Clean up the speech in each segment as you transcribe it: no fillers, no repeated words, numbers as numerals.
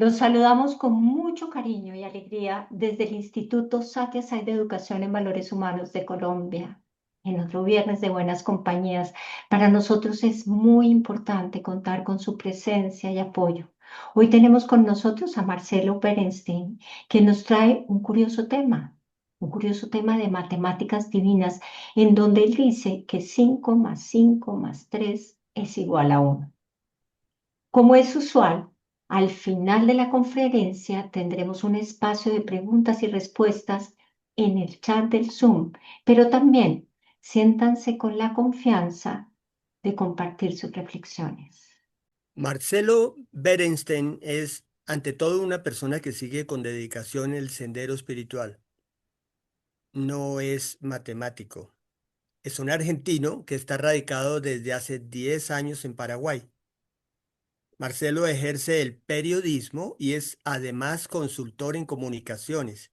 Los saludamos con mucho cariño y alegría desde el Instituto Satia Sai de Educación en Valores Humanos de Colombia. En otro viernes de buenas compañías, para nosotros es muy importante contar con su presencia y apoyo. Hoy tenemos con nosotros a Marcelo Berenstein, que nos trae un curioso tema de matemáticas divinas, en donde él dice que 5 más 5 más 3 es igual a 1. Como es usual, al final de la conferencia tendremos un espacio de preguntas y respuestas en el chat del Zoom, pero también siéntanse con la confianza de compartir sus reflexiones. Marcelo Berenstein es, ante todo, una persona que sigue con dedicación el sendero espiritual. No es matemático. Es un argentino que está radicado desde hace 10 años en Paraguay. Marcelo ejerce el periodismo y es además consultor en comunicaciones,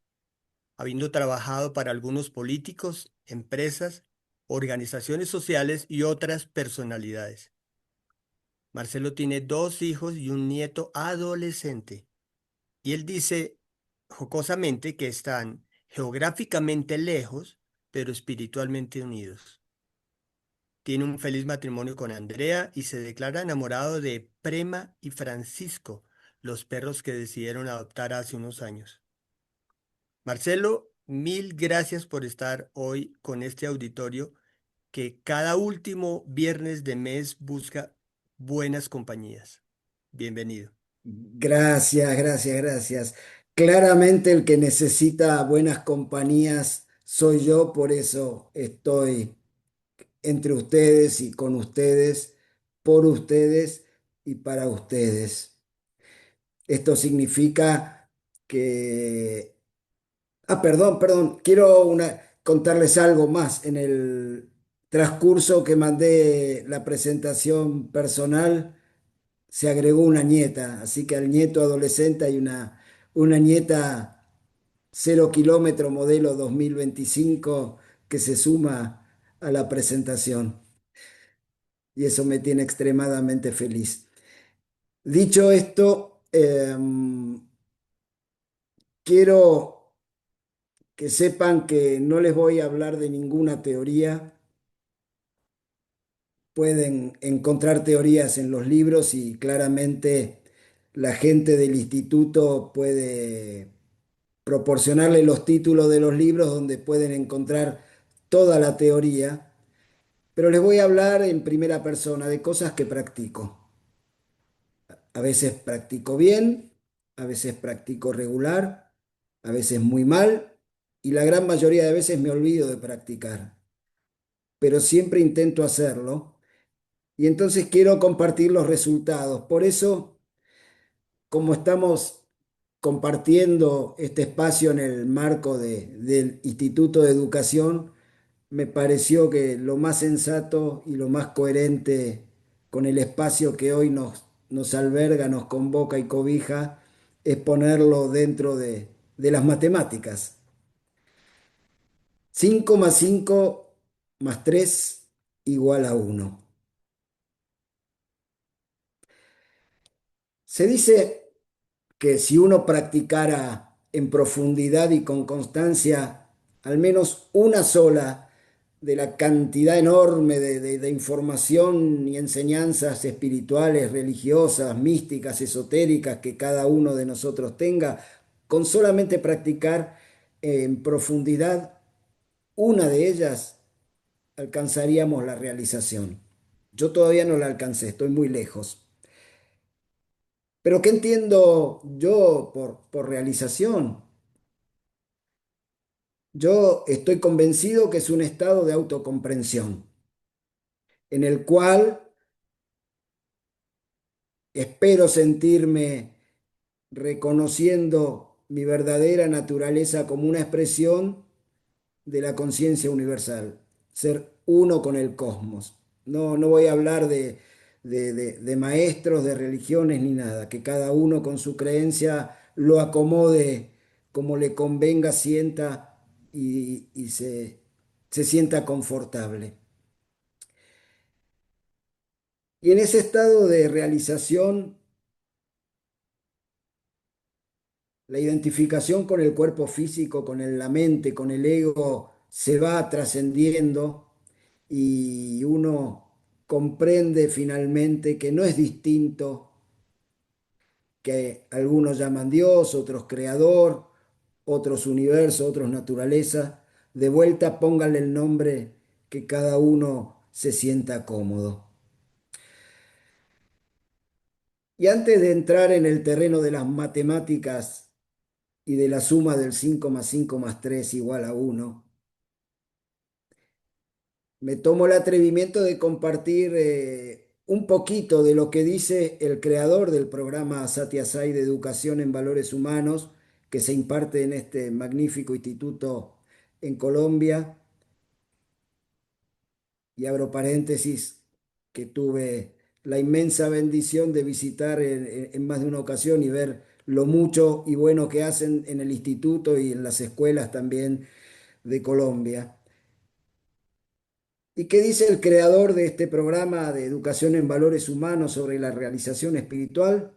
habiendo trabajado para algunos políticos, empresas, organizaciones sociales y otras personalidades. Marcelo tiene dos hijos y un nieto adolescente. Y él dice jocosamente que están geográficamente lejos, pero espiritualmente unidos. Tiene un feliz matrimonio con Andrea y se declara enamorado de Prema y Francisco, los perros que decidieron adoptar hace unos años. Marcelo, mil gracias por estar hoy con este auditorio que cada último viernes de mes busca buenas compañías. Bienvenido. Gracias, gracias, gracias. Claramente el que necesita buenas compañías soy yo, por eso estoy entre ustedes y con ustedes, por ustedes y para ustedes. Esto significa que... perdón, quiero contarles algo más. En el transcurso que mandé la presentación personal, se agregó una nieta, así que al nieto adolescente hay una nieta 0 kilómetro modelo 2025 que se suma a la presentación y eso me tiene extremadamente feliz. Dicho esto, quiero que sepan que no les voy a hablar de ninguna teoría. Pueden encontrar teorías en los libros y claramente la gente del instituto puede proporcionarle los títulos de los libros donde pueden encontrar toda la teoría, pero les voy a hablar en primera persona de cosas que practico. A veces practico bien, a veces practico regular, a veces muy mal y la gran mayoría de veces me olvido de practicar, pero siempre intento hacerlo y entonces quiero compartir los resultados. Por eso, como estamos compartiendo este espacio en el marco del Instituto de Educación, me pareció que lo más sensato y lo más coherente con el espacio que hoy nos alberga, nos convoca y cobija, es ponerlo dentro de las matemáticas. 5 más 5 más 3 igual a 1. Se dice que si uno practicara en profundidad y con constancia al menos una sola de la cantidad enorme de información y enseñanzas espirituales, religiosas, místicas, esotéricas que cada uno de nosotros tenga, con solamente practicar en profundidad una de ellas, alcanzaríamos la realización. Yo todavía no la alcancé, estoy muy lejos. Pero ¿qué entiendo yo por realización? Yo estoy convencido que es un estado de autocomprensión en el cual espero sentirme reconociendo mi verdadera naturaleza como una expresión de la conciencia universal, ser uno con el cosmos. No, no voy a hablar de maestros, de religiones ni nada, que cada uno con su creencia lo acomode como le convenga, sienta y se sienta confortable. Y en ese estado de realización La identificación con el cuerpo físico, con la mente, con el ego, se va trascendiendo y uno comprende finalmente que no es distinto, que algunos llaman Dios, otros creador, otros universo, otros naturaleza. De vuelta pónganle el nombre que cada uno se sienta cómodo. Y antes de entrar en el terreno de las matemáticas y de la suma del 5 más 5 más 3 igual a 1, me tomo el atrevimiento de compartir un poquito de lo que dice el creador del programa Satya Sai de Educación en Valores Humanos, que se imparte en este magnífico instituto en Colombia. Y abro paréntesis, que tuve la inmensa bendición de visitar en más de una ocasión y ver lo mucho y bueno que hacen en el instituto y en las escuelas también de Colombia. ¿Y qué dice el creador de este programa de educación en valores humanos sobre la realización espiritual?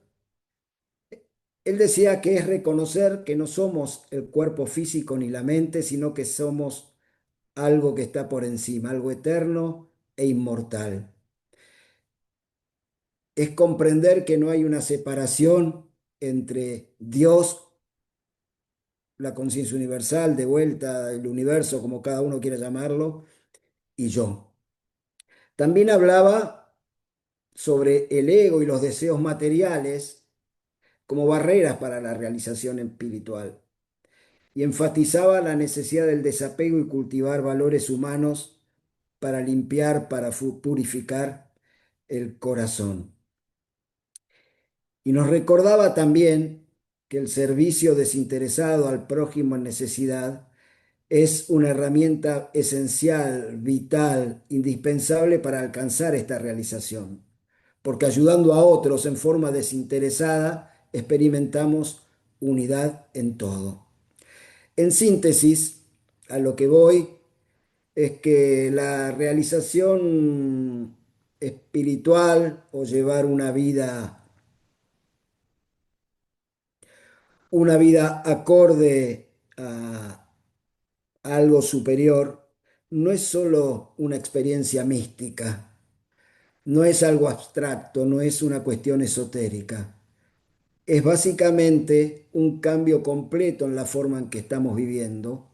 Él decía que es reconocer que no somos el cuerpo físico ni la mente, sino que somos algo que está por encima, algo eterno e inmortal. Es comprender que no hay una separación entre Dios, la conciencia universal, de vuelta, el universo, como cada uno quiera llamarlo, y yo. También hablaba sobre el ego y los deseos materiales como barreras para la realización espiritual y enfatizaba la necesidad del desapego y cultivar valores humanos para limpiar, para purificar el corazón. Y nos recordaba también que el servicio desinteresado al prójimo en necesidad es una herramienta esencial, vital, indispensable para alcanzar esta realización, porque ayudando a otros en forma desinteresada experimentamos unidad en todo. En síntesis, a lo que voy es que la realización espiritual o llevar una vida acorde a algo superior, no es solo una experiencia mística, no es algo abstracto, no es una cuestión esotérica. Es básicamente un cambio completo en la forma en que estamos viviendo,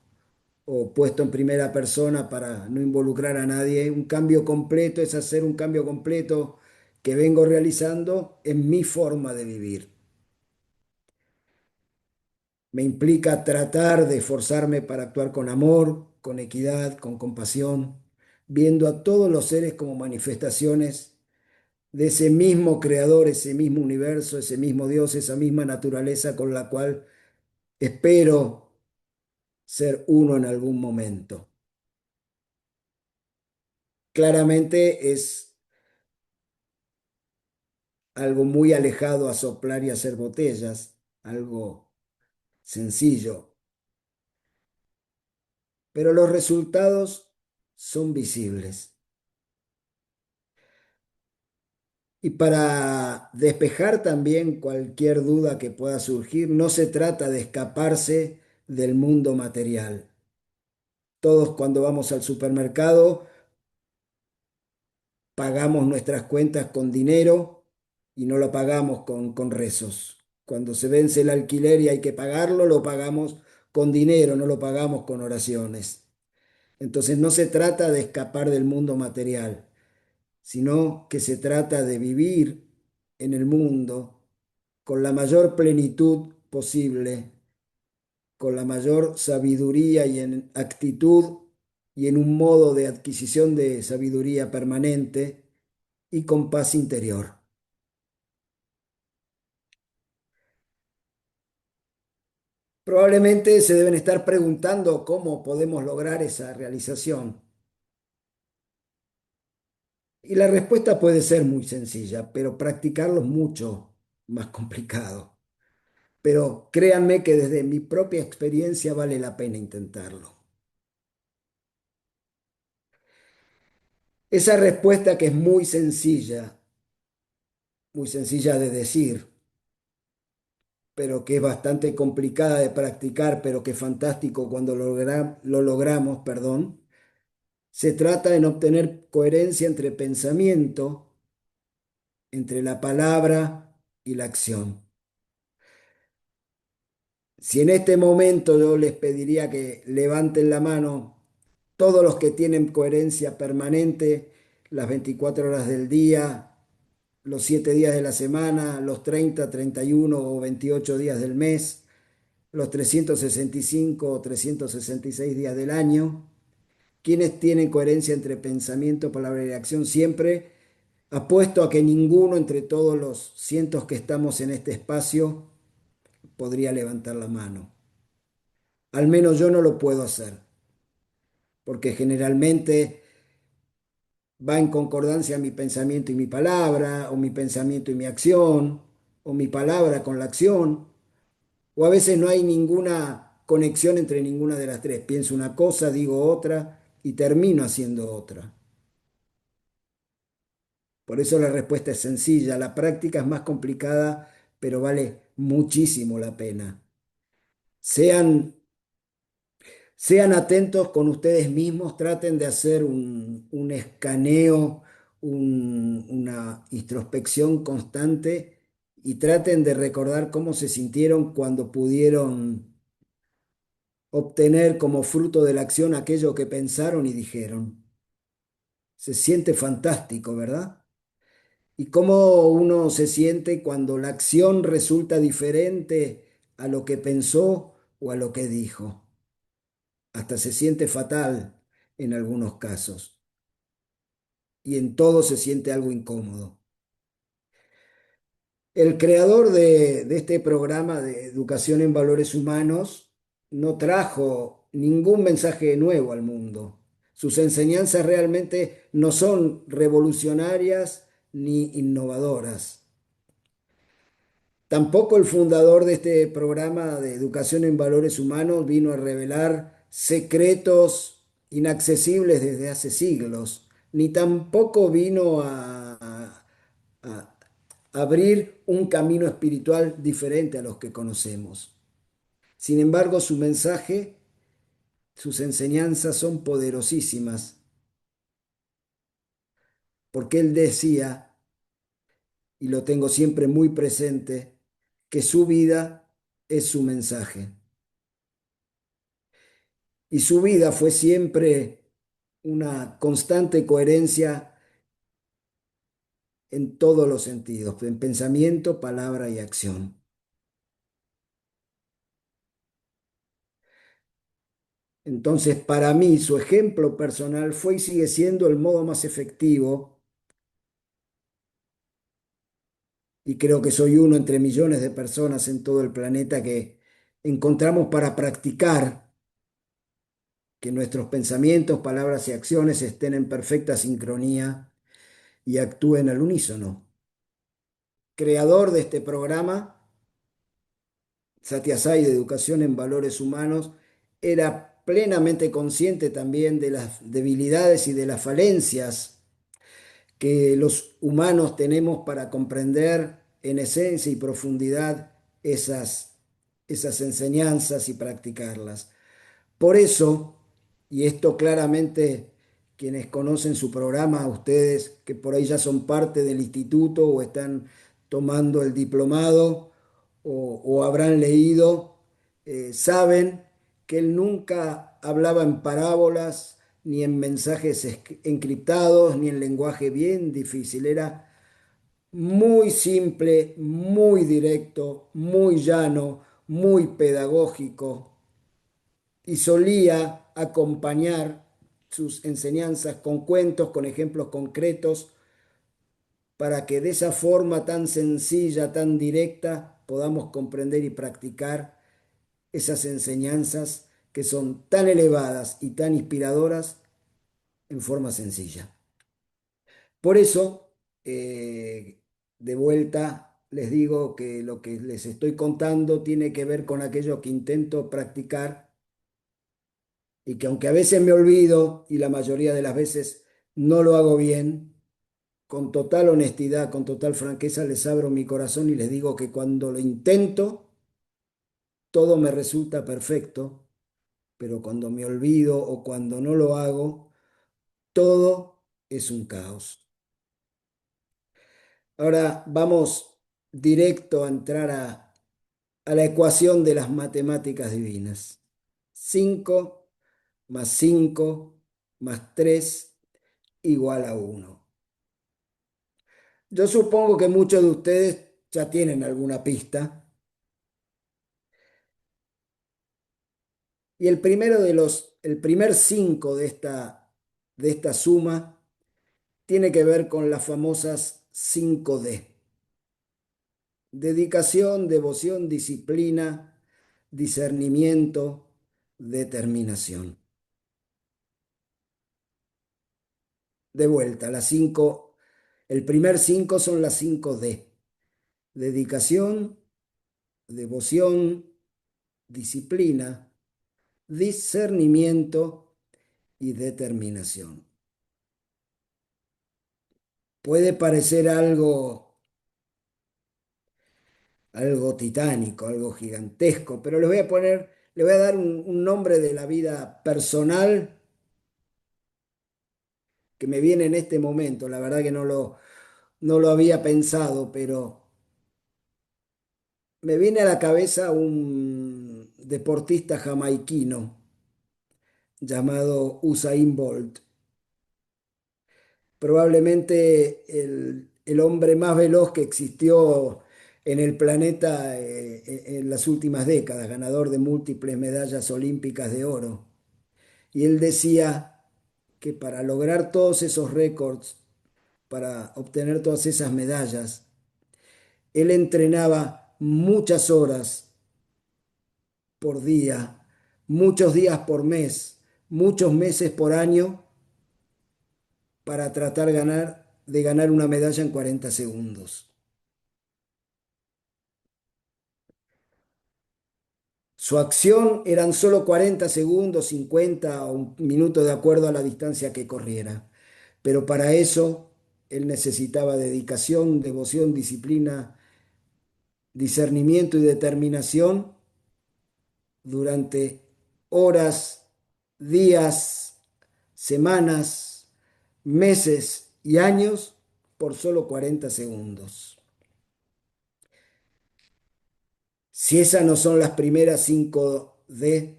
o puesto en primera persona para no involucrar a nadie. Un cambio completo es hacer un cambio completo que vengo realizando en mi forma de vivir. Me implica tratar de esforzarme para actuar con amor, con equidad, con compasión, viendo a todos los seres como manifestaciones de ese mismo creador, ese mismo universo, ese mismo Dios, esa misma naturaleza con la cual espero ser uno en algún momento. Claramente es algo muy alejado a soplar y hacer botellas, algo sencillo, pero los resultados son visibles. Y para despejar también cualquier duda que pueda surgir, no se trata de escaparse del mundo material. Todos cuando vamos al supermercado pagamos nuestras cuentas con dinero y no lo pagamos con rezos. Cuando se vence el alquiler y hay que pagarlo, lo pagamos con dinero, no lo pagamos con oraciones. Entonces no se trata de escapar del mundo material, sino que se trata de vivir en el mundo con la mayor plenitud posible, con la mayor sabiduría y en actitud y en un modo de adquisición de sabiduría permanente y con paz interior. Probablemente se deben estar preguntando cómo podemos lograr esa realización. Y la respuesta puede ser muy sencilla, pero practicarlo es mucho más complicado. Pero créanme que desde mi propia experiencia vale la pena intentarlo. Esa respuesta que es muy sencilla de decir, pero que es bastante complicada de practicar, pero que es fantástico cuando lo logramos, perdón. Se trata en obtener coherencia entre pensamiento, entre la palabra y la acción. Si en este momento yo les pediría que levanten la mano todos los que tienen coherencia permanente, las 24 horas del día, los 7 días de la semana, los 30, 31 o 28 días del mes, los 365 o 366 días del año, quienes tienen coherencia entre pensamiento, palabra y acción, siempre apuesto a que ninguno entre todos los cientos que estamos en este espacio podría levantar la mano. Al menos yo no lo puedo hacer, porque generalmente va en concordancia mi pensamiento y mi palabra, o mi pensamiento y mi acción, o mi palabra con la acción, o a veces no hay ninguna conexión entre ninguna de las tres. Pienso una cosa, digo otra y termino haciendo otra. Por eso la respuesta es sencilla. La práctica es más complicada, pero vale muchísimo la pena. Sean Sean atentos con ustedes mismos, traten de hacer un escaneo, una introspección constante y traten de recordar cómo se sintieron cuando pudieron obtener como fruto de la acción aquello que pensaron y dijeron. Se siente fantástico, ¿verdad? Y cómo uno se siente cuando la acción resulta diferente a lo que pensó o a lo que dijo. Hasta se siente fatal en algunos casos y en todo se siente algo incómodo. El creador de este programa de educación en valores humanos no trajo ningún mensaje nuevo al mundo. Sus enseñanzas realmente no son revolucionarias ni innovadoras. Tampoco el fundador de este programa de educación en valores humanos vino a revelar secretos inaccesibles desde hace siglos, ni tampoco vino a abrir un camino espiritual diferente a los que conocemos. Sin embargo, su mensaje, sus enseñanzas son poderosísimas, porque él decía, y lo tengo siempre muy presente, que su vida es su mensaje. Y su vida fue siempre una constante coherencia en todos los sentidos, en pensamiento, palabra y acción. Entonces, para mí, su ejemplo personal fue y sigue siendo el modo más efectivo, y creo que soy uno entre millones de personas en todo el planeta que encontramos para practicar que nuestros pensamientos, palabras y acciones estén en perfecta sincronía y actúen al unísono. Creador de este programa, Satya Sai de Educación en Valores Humanos, era plenamente consciente también de las debilidades y de las falencias que los humanos tenemos para comprender en esencia y profundidad esas enseñanzas y practicarlas. Por eso, y esto claramente quienes conocen su programa, ustedes que por ahí ya son parte del instituto o están tomando el diplomado o habrán leído, saben que él nunca hablaba en parábolas, ni en mensajes encriptados, ni en lenguaje bien difícil. Era muy simple, muy directo, muy llano, muy pedagógico y solía acompañar sus enseñanzas con cuentos, con ejemplos concretos, para que de esa forma tan sencilla, tan directa, podamos comprender y practicar esas enseñanzas que son tan elevadas y tan inspiradoras en forma sencilla. Por eso, de vuelta, les digo que lo que les estoy contando tiene que ver con aquello que intento practicar y que aunque a veces me olvido y la mayoría de las veces no lo hago bien, con total honestidad, con total franqueza les abro mi corazón y les digo que cuando lo intento, todo me resulta perfecto, pero cuando me olvido o cuando no lo hago, todo es un caos. Ahora vamos directo a entrar a la ecuación de las matemáticas divinas. 5 más 5 más 3 igual a 1. Yo supongo que muchos de ustedes ya tienen alguna pista. Y el primer 5 de esta suma tiene que ver con las famosas 5D: dedicación, devoción, disciplina, discernimiento, determinación. De vuelta, el primer 5 son las 5D: dedicación, devoción, disciplina, discernimiento y determinación. Puede parecer algo titánico, algo gigantesco, pero le voy a dar un nombre de la vida personal que me viene en este momento. La verdad que no lo había pensado, pero me viene a la cabeza un deportista jamaiquino llamado Usain Bolt, probablemente el hombre más veloz que existió en el planeta en las últimas décadas, ganador de múltiples medallas olímpicas de oro. Y él decía que para lograr todos esos récords, para obtener todas esas medallas, él entrenaba muchas horas por día, muchos días por mes, muchos meses por año para tratar de ganar una medalla en 40 segundos. Su acción eran solo 40 segundos, 50 o un minuto de acuerdo a la distancia que corriera. Pero para eso él necesitaba dedicación, devoción, disciplina, discernimiento y determinación durante horas, días, semanas, meses y años por solo 40 segundos. Si esas no son las primeras 5D,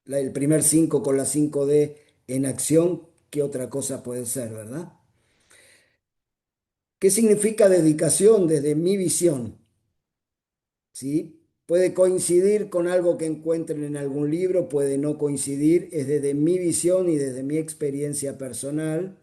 el primer 5 con las 5D en acción, ¿qué otra cosa puede ser, verdad? ¿Qué significa dedicación desde mi visión? ¿Sí? Puede coincidir con algo que encuentren en algún libro, puede no coincidir, es desde mi visión y desde mi experiencia personal,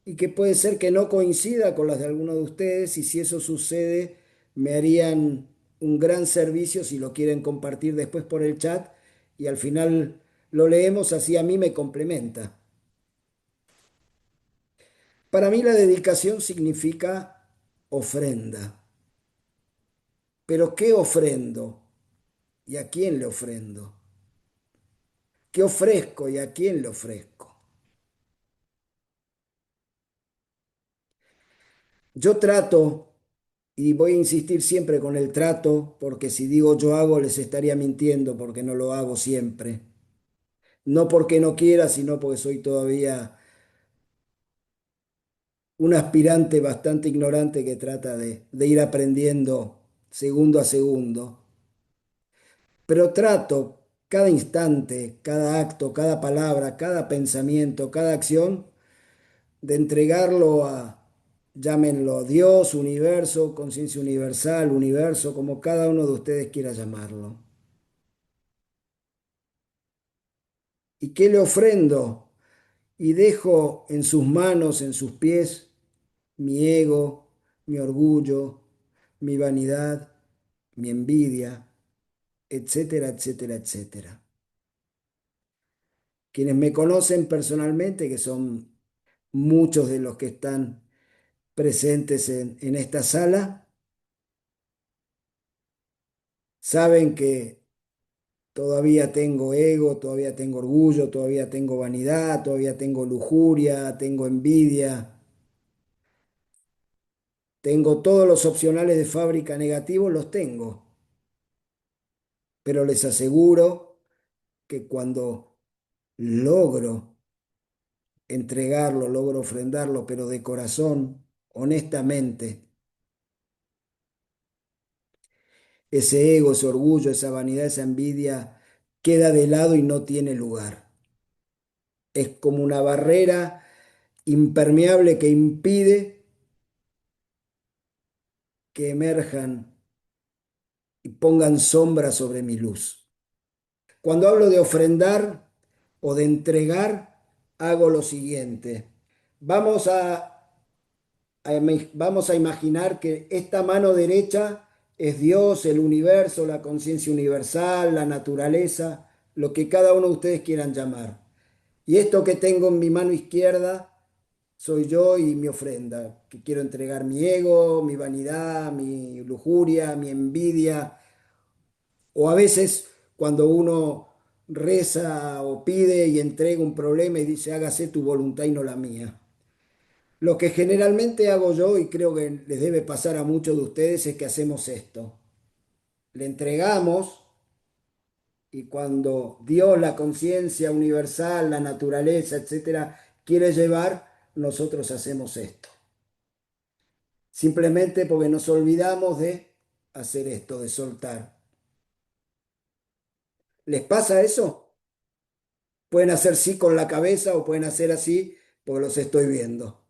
y que puede ser que no coincida con las de alguno de ustedes, y si eso sucede, me harían un gran servicio si lo quieren compartir después por el chat, y al final lo leemos, así a mí me complementa. Para mí la dedicación significa ofrenda. Pero ¿qué ofrendo? ¿Y a quién le ofrendo? ¿Qué ofrezco y a quién le ofrezco? Yo trato, y voy a insistir siempre con el trato, porque si digo yo hago, les estaría mintiendo porque no lo hago siempre. No porque no quiera, sino porque soy todavía un aspirante bastante ignorante que trata de ir aprendiendo segundo a segundo. Pero trato cada instante, cada acto, cada palabra, cada pensamiento, cada acción, de entregarlo llámenlo Dios, universo, conciencia universal, universo, como cada uno de ustedes quiera llamarlo. ¿Y qué le ofrendo? Y dejo en sus manos, en sus pies, mi ego, mi orgullo, mi vanidad, mi envidia, etcétera, etcétera, etcétera. Quienes me conocen personalmente, que son muchos de los que están presentes en esta sala, saben que todavía tengo ego, todavía tengo orgullo, todavía tengo vanidad, todavía tengo lujuria, tengo envidia, tengo todos los opcionales de fábrica negativos, los tengo. pero les aseguro que cuando logro entregarlo, logro ofrendarlo, pero de corazón, honestamente, ese ego, ese orgullo, esa vanidad, esa envidia queda de lado y no tiene lugar. Es como una barrera impermeable que impide que emerjan y pongan sombra sobre mi luz. Cuando hablo de ofrendar o de entregar, hago lo siguiente. Vamos vamos a imaginar que esta mano derecha es Dios, el universo, la conciencia universal, la naturaleza, lo que cada uno de ustedes quieran llamar. Y esto que tengo en mi mano izquierda soy yo y mi ofrenda, que quiero entregar mi ego, mi vanidad, mi lujuria, mi envidia, o a veces cuando uno reza o pide y entrega un problema y dice, hágase tu voluntad y no la mía. Lo que generalmente hago yo, y creo que les debe pasar a muchos de ustedes, es que hacemos esto. Le entregamos y cuando Dios, la conciencia universal, la naturaleza, etcétera, quiere llevar, nosotros hacemos esto. Simplemente porque nos olvidamos de hacer esto, de soltar. ¿Les pasa eso? Pueden hacer sí con la cabeza o pueden hacer así porque los estoy viendo.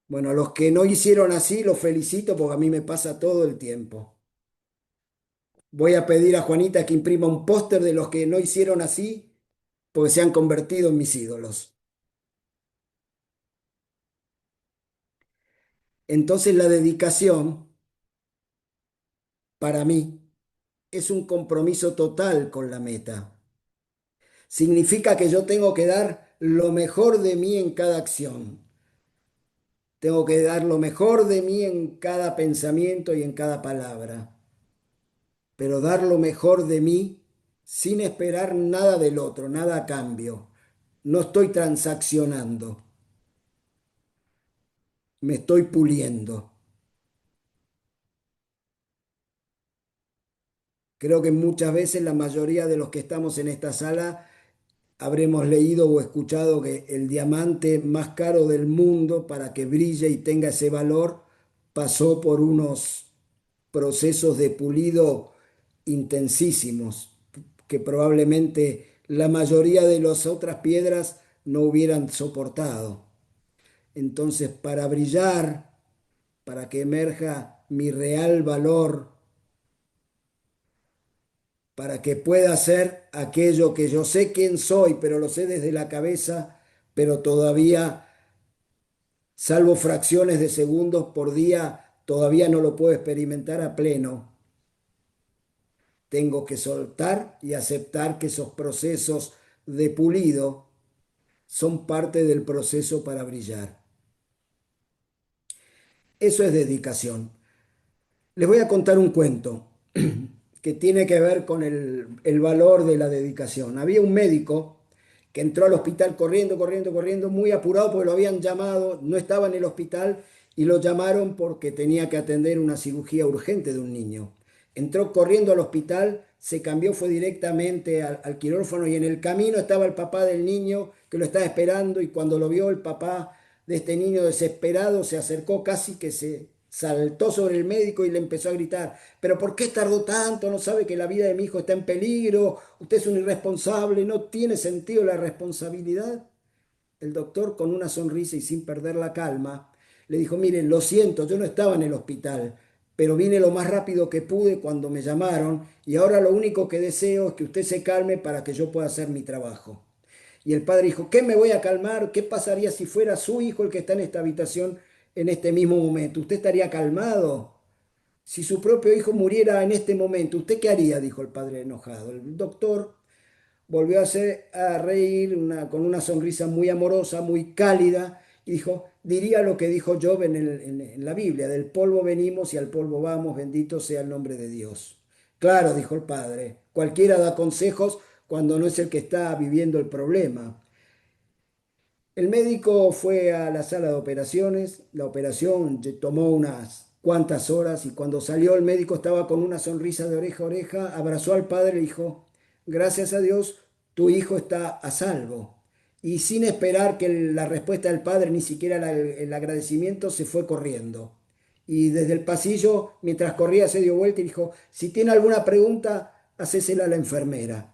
Bueno, a los que no hicieron así, los felicito porque a mí me pasa todo el tiempo. Voy a pedir a Juanita que imprima un póster de los que no hicieron así porque se han convertido en mis ídolos. Entonces la dedicación, para mí, es un compromiso total con la meta. Significa que yo tengo que dar lo mejor de mí en cada acción. Tengo que dar lo mejor de mí en cada pensamiento y en cada palabra. Pero dar lo mejor de mí sin esperar nada del otro, nada a cambio. No estoy transaccionando, me estoy puliendo. Creo que muchas veces la mayoría de los que estamos en esta sala habremos leído o escuchado que el diamante más caro del mundo para que brille y tenga ese valor pasó por unos procesos de pulido intensísimos que probablemente la mayoría de las otras piedras no hubieran soportado. Entonces, para brillar, para que emerja mi real valor, para que pueda ser aquello que yo sé quién soy, pero lo sé desde la cabeza, pero todavía, salvo fracciones de segundos por día, todavía no lo puedo experimentar a pleno. Tengo que soltar y aceptar que esos procesos de pulido son parte del proceso para brillar. Eso es dedicación. Les voy a contar un cuento que tiene que ver con el valor de la dedicación. Había un médico que entró al hospital corriendo, muy apurado porque lo habían llamado, no estaba en el hospital y lo llamaron porque tenía que atender una cirugía urgente de un niño. Entró corriendo al hospital, se cambió, fue directamente al quirófano y en el camino estaba el papá del niño que lo estaba esperando y cuando lo vio el papá de este niño desesperado se acercó casi que se saltó sobre el médico y le empezó a gritar, pero ¿por qué tardó tanto? ¿No sabe que la vida de mi hijo está en peligro? Usted es un irresponsable, ¿no tiene sentido la responsabilidad? El doctor, con una sonrisa y sin perder la calma, le dijo, miren, lo siento, yo no estaba en el hospital, pero vine lo más rápido que pude cuando me llamaron y ahora lo único que deseo es que usted se calme para que yo pueda hacer mi trabajo. Y el padre dijo, ¿qué me voy a calmar? ¿Qué pasaría si fuera su hijo el que está en esta habitación en este mismo momento? ¿Usted estaría calmado? Si su propio hijo muriera en este momento, ¿usted qué haría? Dijo el padre enojado. El doctor volvió a reír con una sonrisa muy amorosa, muy cálida, y dijo, diría lo que dijo Job en la Biblia, del polvo venimos y al polvo vamos, bendito sea el nombre de Dios. Claro, dijo el padre, cualquiera da consejos cuando no es el que está viviendo el problema. El médico fue a la sala de operaciones, la operación tomó unas cuántas horas, y cuando salió el médico estaba con una sonrisa de oreja a oreja, abrazó al padre y dijo, gracias a Dios, tu hijo está a salvo. Y sin esperar que la respuesta del padre, ni siquiera el agradecimiento, se fue corriendo. Y desde el pasillo, mientras corría, se dio vuelta y dijo, si tiene alguna pregunta, hacésela a la enfermera.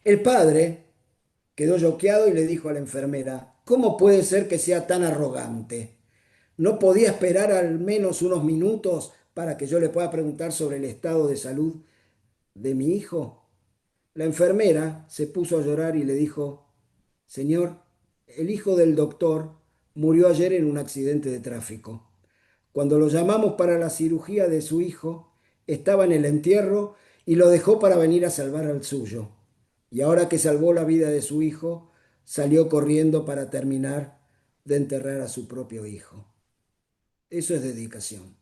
El padre quedó choqueado y le dijo a la enfermera, ¿cómo puede ser que sea tan arrogante? ¿No podía esperar al menos unos minutos para que yo le pueda preguntar sobre el estado de salud de mi hijo? La enfermera se puso a llorar y le dijo, señor, el hijo del doctor murió ayer en un accidente de tráfico. Cuando lo llamamos para la cirugía de su hijo, estaba en el entierro y lo dejó para venir a salvar al suyo. Y ahora que salvó la vida de su hijo, salió corriendo para terminar de enterrar a su propio hijo. Eso es dedicación.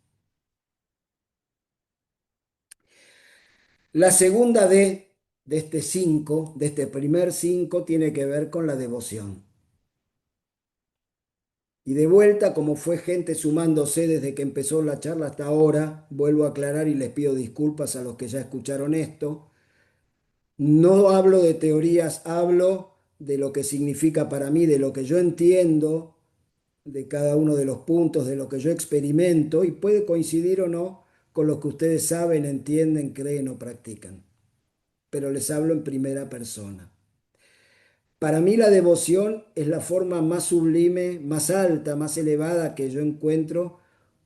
La segunda de este 5, de este primer 5, tiene que ver con la devoción. Y de vuelta, como fue gente sumándose desde que empezó la charla hasta ahora, vuelvo a aclarar y les pido disculpas a los que ya escucharon esto. No hablo de teorías, hablo de lo que significa para mí, de lo que yo entiendo de cada uno de los puntos, de lo que yo experimento, y puede coincidir o no con lo que ustedes saben, entienden, creen o practican. Pero les hablo en primera persona. Para mí la devoción es la forma más sublime, más alta, más elevada que yo encuentro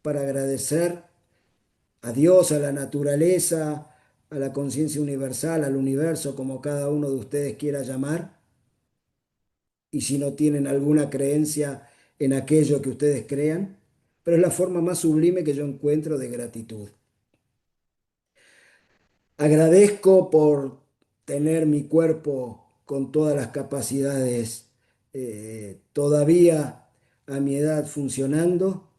para agradecer a Dios, a la naturaleza, a la conciencia universal, al universo, como cada uno de ustedes quiera llamar. Y si no tienen alguna creencia en aquello que ustedes crean, pero es la forma más sublime que yo encuentro de gratitud. Agradezco por tener mi cuerpo con todas las capacidades todavía a mi edad funcionando.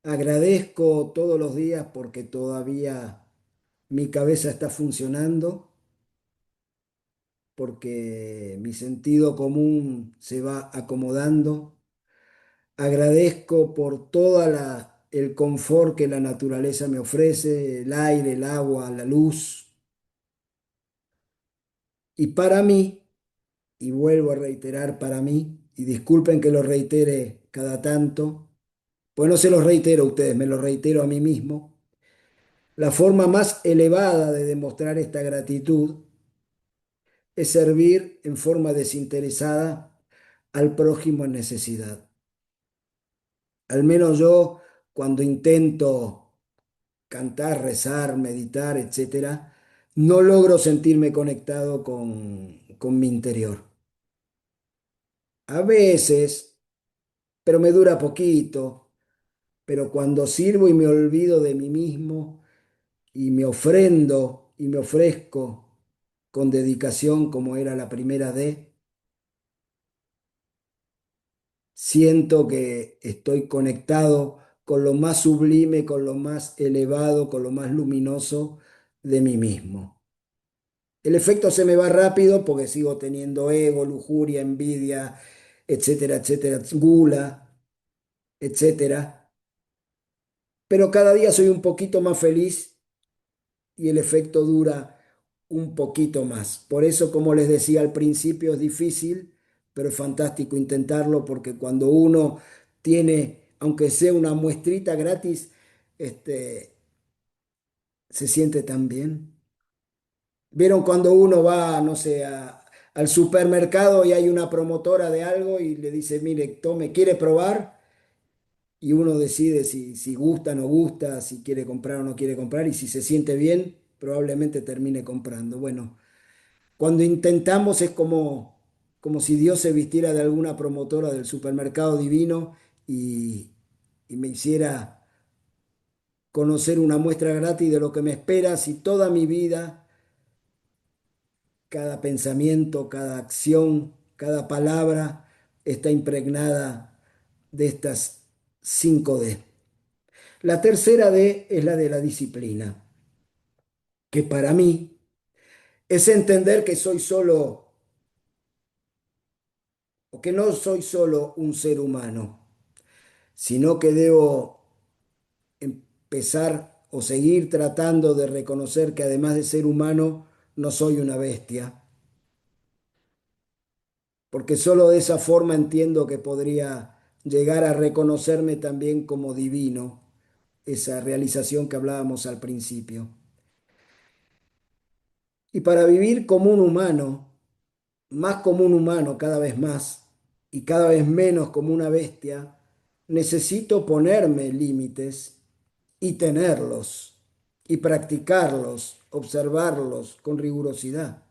Agradezco todos los días porque todavía mi cabeza está funcionando, porque mi sentido común se va acomodando. Agradezco por toda el confort que la naturaleza me ofrece, el aire, el agua, la luz. Y para mí, y vuelvo a reiterar para mí, y disculpen que lo reitere cada tanto, pues no se los reitero a ustedes, me lo reitero a mí mismo, la forma más elevada de demostrar esta gratitud es servir en forma desinteresada al prójimo en necesidad. Al menos yo, cuando intento cantar, rezar, meditar, etcétera, no logro sentirme conectado con mi interior. A veces, pero me dura poquito, pero cuando sirvo y me olvido de mí mismo y me ofrendo y me ofrezco con dedicación como era la primera siento que estoy conectado con lo más sublime, con lo más elevado, con lo más luminoso de mí mismo. El efecto se me va rápido porque sigo teniendo ego, lujuria, envidia, etcétera, etcétera, gula, etcétera. Pero cada día soy un poquito más feliz y el efecto dura un poquito más. Por eso, como les decía al principio, es difícil, pero es fantástico intentarlo porque cuando uno tiene, aunque sea una muestrita gratis, se siente tan bien. ¿Vieron cuando uno va, no sé, al supermercado y hay una promotora de algo y le dice, mire, tome, ¿quiere probar? Y uno decide si gusta o no gusta, si quiere comprar o no quiere comprar, y si se siente bien, probablemente termine comprando. Bueno, cuando intentamos es como si Dios se vistiera de alguna promotora del supermercado divino y me hiciera conocer una muestra gratis de lo que me espera si toda mi vida, cada pensamiento, cada acción, cada palabra está impregnada de estas 5D. La tercera D es la de la disciplina, que para mí es entender que soy solo, o que no soy solo un ser humano, sino que debo empezar o seguir tratando de reconocer que además de ser humano, no soy una bestia, porque solo de esa forma entiendo que podría llegar a reconocerme también como divino, esa realización que hablábamos al principio. Y para vivir como un humano, más como un humano cada vez más y cada vez menos como una bestia, necesito ponerme límites y tenerlos y practicarlos, observarlos con rigurosidad.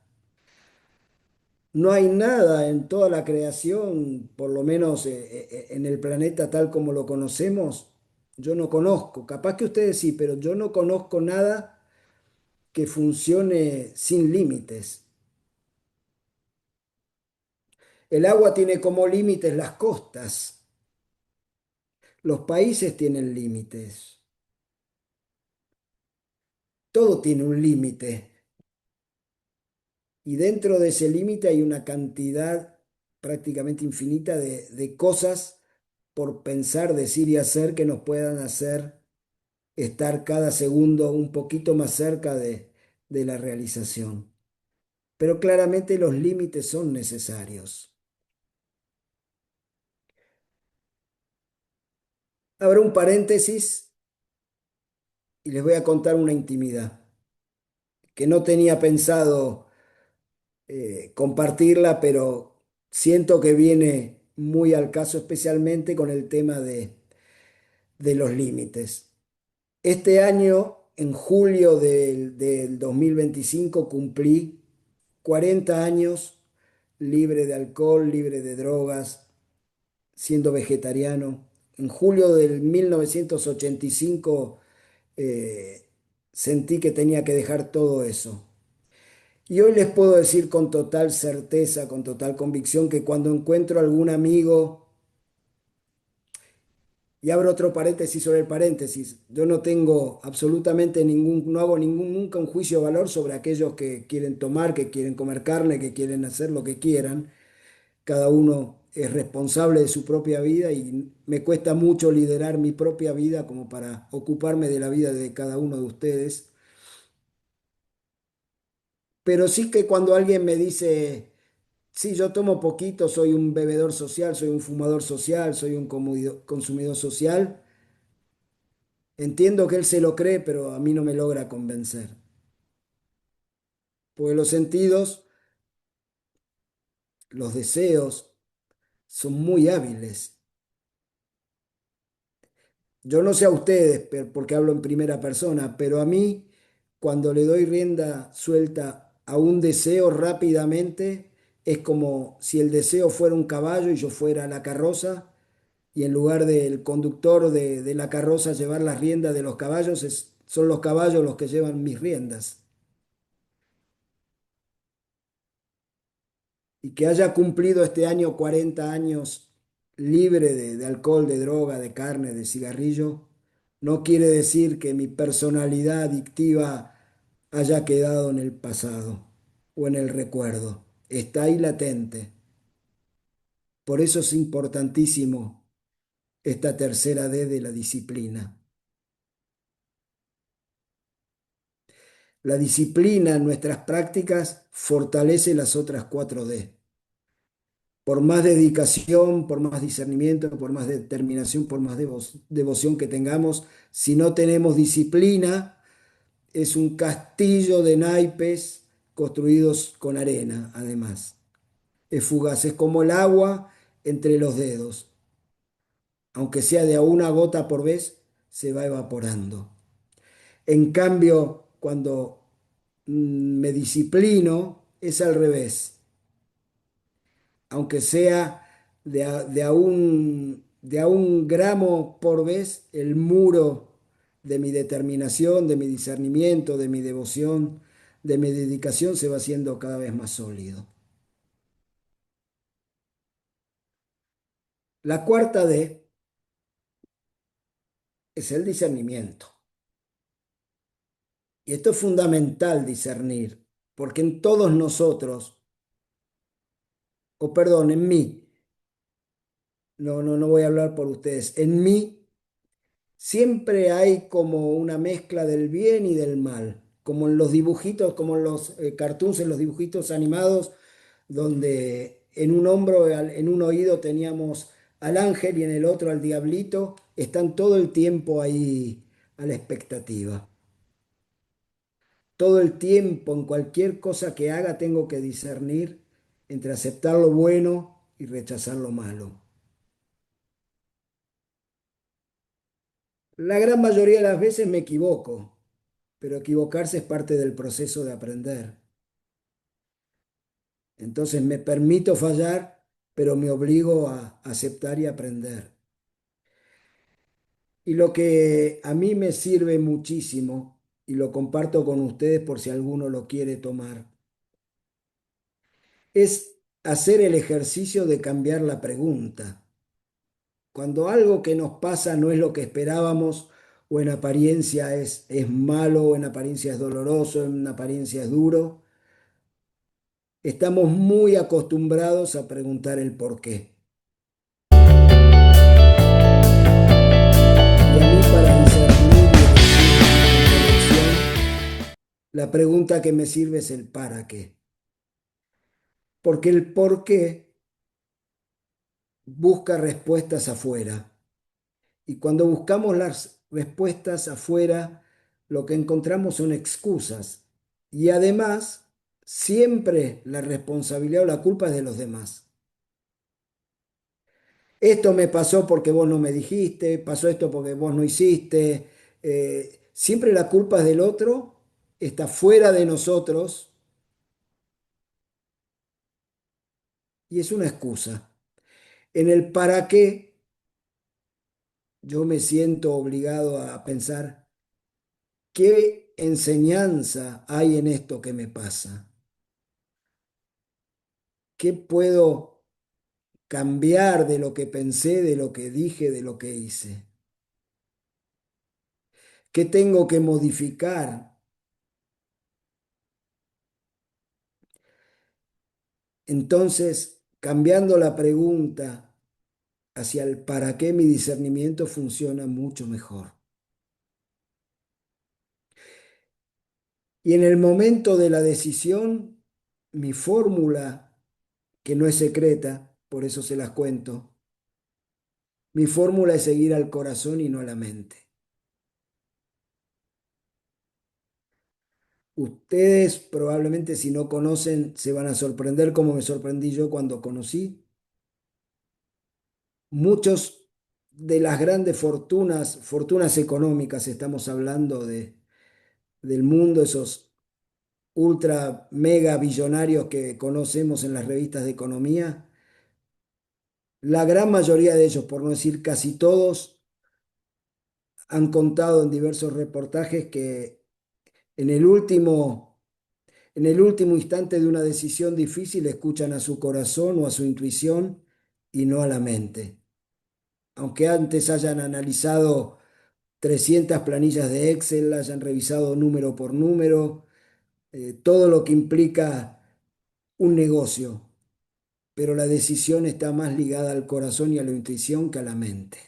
No hay nada en toda la creación, por lo menos en el planeta tal como lo conocemos, yo no conozco, capaz que ustedes sí, pero yo no conozco nada que funcione sin límites. El agua tiene como límites las costas, los países tienen límites, todo tiene un límite y dentro de ese límite hay una cantidad prácticamente infinita de cosas por pensar, decir y hacer que nos puedan hacer estar cada segundo un poquito más cerca de la realización. Pero claramente los límites son necesarios. Habrá un paréntesis y les voy a contar una intimidad que no tenía pensado compartirla, pero siento que viene muy al caso, especialmente con el tema de los límites. Este año, en julio del 2025, cumplí 40 años libre de alcohol, libre de drogas, siendo vegetariano. En julio del 1985 sentí que tenía que dejar todo eso. Y hoy les puedo decir con total certeza, con total convicción, que cuando encuentro algún amigo, y abro otro paréntesis sobre el paréntesis, yo no tengo absolutamente ningún, no hago ningún, nunca un juicio de valor sobre aquellos que quieren tomar, que quieren comer carne, que quieren hacer lo que quieran. Cada uno es responsable de su propia vida y me cuesta mucho liderar mi propia vida como para ocuparme de la vida de cada uno de ustedes. Pero sí que cuando alguien me dice, sí, yo tomo poquito, soy un bebedor social, soy un fumador social, soy un consumidor social. Entiendo que él se lo cree, pero a mí no me logra convencer. Porque los sentidos, los deseos, son muy hábiles. Yo no sé a ustedes, porque hablo en primera persona, pero a mí, cuando le doy rienda suelta a un deseo rápidamente, es como si el deseo fuera un caballo y yo fuera la carroza y en lugar del conductor de la carroza llevar las riendas de los caballos, son los caballos los que llevan mis riendas. Y que haya cumplido este año 40 años libre de alcohol, de droga, de carne, de cigarrillo, no quiere decir que mi personalidad adictiva haya quedado en el pasado o en el recuerdo. Está ahí latente. Por eso es importantísimo esta tercera D de la disciplina. La disciplina en nuestras prácticas fortalece las otras 4D. Por más dedicación, por más discernimiento, por más determinación, por más devoción que tengamos, si no tenemos disciplina, es un castillo de naipes construidos con arena, además. Es fugaz, es como el agua entre los dedos. Aunque sea de a una gota por vez, se va evaporando. En cambio, cuando me disciplino, es al revés. Aunque sea de a un gramo por vez, el muro de mi determinación, de mi discernimiento, de mi devoción, de mi dedicación se va haciendo cada vez más sólido. La cuarta D es el discernimiento. Y esto es fundamental discernir, porque en todos nosotros, o perdón, en mí, no voy a hablar por ustedes. En mí siempre hay como una mezcla del bien y del mal, como en los dibujitos, como en los cartoons, en los dibujitos animados, donde en un hombro, en un oído teníamos al ángel y en el otro al diablito, están todo el tiempo ahí a la expectativa. Todo el tiempo, en cualquier cosa que haga, tengo que discernir entre aceptar lo bueno y rechazar lo malo. La gran mayoría de las veces me equivoco, pero equivocarse es parte del proceso de aprender. Entonces me permito fallar, pero me obligo a aceptar y aprender. Y lo que a mí me sirve muchísimo, y lo comparto con ustedes por si alguno lo quiere tomar, es hacer el ejercicio de cambiar la pregunta. Cuando algo que nos pasa no es lo que esperábamos, o en apariencia es malo, o en apariencia es doloroso, en apariencia es duro, estamos muy acostumbrados a preguntar el por qué. Y a mí para discernir y elegir con corrección, la pregunta que me sirve es el para qué. Porque el por qué busca respuestas afuera. Y cuando buscamos las respuestas afuera, lo que encontramos son excusas. Y además, siempre la responsabilidad o la culpa es de los demás. Esto me pasó porque vos no me dijiste, pasó esto porque vos no hiciste. Siempre la culpa es del otro, está fuera de nosotros y es una excusa. En el para qué, yo me siento obligado a pensar qué enseñanza hay en esto que me pasa. ¿Qué puedo cambiar de lo que pensé, de lo que dije, de lo que hice? ¿Qué tengo que modificar? Entonces, cambiando la pregunta hacia el para qué, mi discernimiento funciona mucho mejor. Y en el momento de la decisión, mi fórmula, que no es secreta, por eso se las cuento, mi fórmula es seguir al corazón y no a la mente. Ustedes probablemente si no conocen se van a sorprender como me sorprendí yo cuando conocí. Muchos de las grandes fortunas, fortunas económicas, estamos hablando del mundo, esos ultra mega billonarios que conocemos en las revistas de economía, la gran mayoría de ellos, por no decir casi todos, han contado en diversos reportajes que en el último, en el último instante de una decisión difícil escuchan a su corazón o a su intuición y no a la mente. Aunque antes hayan analizado 300 planillas de Excel, hayan revisado número por número, todo lo que implica un negocio, pero la decisión está más ligada al corazón y a la intuición que a la mente.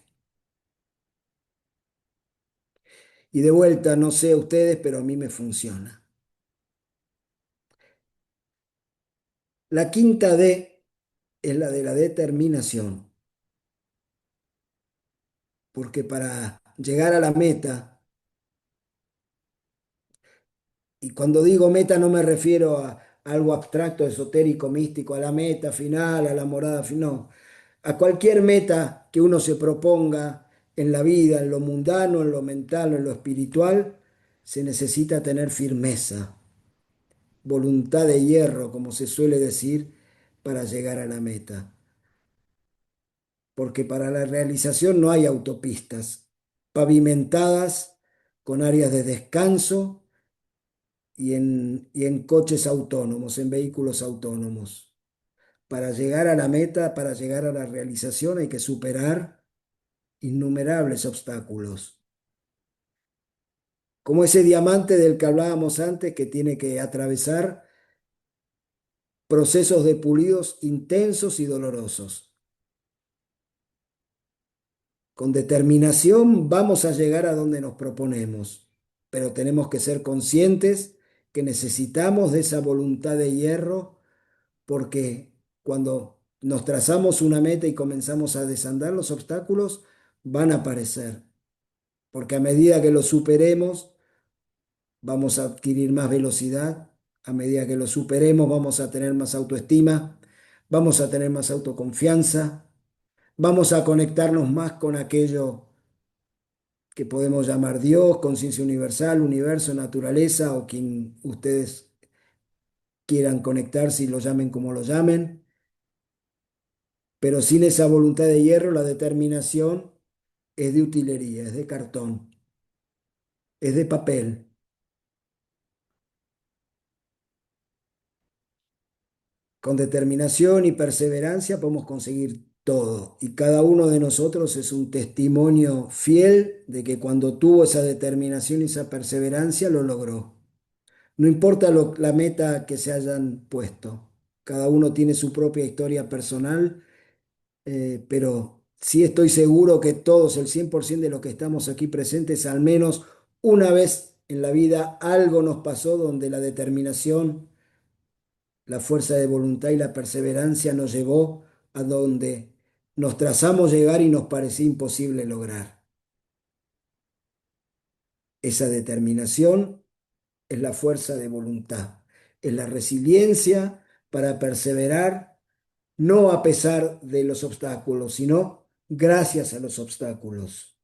Y de vuelta, no sé a ustedes, pero a mí me funciona. La quinta D es la de la determinación, porque para llegar a la meta, y cuando digo meta no me refiero a algo abstracto, esotérico, místico, a la meta final, a la morada final, no. A cualquier meta que uno se proponga en la vida, en lo mundano, en lo mental o en lo espiritual, se necesita tener firmeza, voluntad de hierro, como se suele decir, para llegar a la meta. Porque para la realización no hay autopistas pavimentadas con áreas de descanso y en coches autónomos, en vehículos autónomos. Para llegar a la meta, para llegar a la realización, hay que superar innumerables obstáculos. Como ese diamante del que hablábamos antes, que tiene que atravesar procesos de pulidos intensos y dolorosos. Con determinación vamos a llegar a donde nos proponemos, pero tenemos que ser conscientes que necesitamos de esa voluntad de hierro porque cuando nos trazamos una meta y comenzamos a desandar los obstáculos, van a aparecer, porque a medida que los superemos, vamos a adquirir más velocidad, a medida que los superemos, vamos a tener más autoestima, vamos a tener más autoconfianza, vamos a conectarnos más con aquello que podemos llamar Dios, conciencia universal, universo, naturaleza o quien ustedes quieran conectarse y lo llamen como lo llamen. Pero sin esa voluntad de hierro, la determinación es de utilería, es de cartón, es de papel. Con determinación y perseverancia podemos conseguir todo. Y cada uno de nosotros es un testimonio fiel de que cuando tuvo esa determinación y esa perseverancia, lo logró. No importa la meta que se hayan puesto. Cada uno tiene su propia historia personal, pero sí estoy seguro que todos, el 100% de los que estamos aquí presentes, al menos una vez en la vida algo nos pasó donde la determinación, la fuerza de voluntad y la perseverancia nos llevó a donde nos trazamos llegar y nos parecía imposible lograr. Esa determinación es la fuerza de voluntad, es la resiliencia para perseverar, no a pesar de los obstáculos, sino gracias a los obstáculos.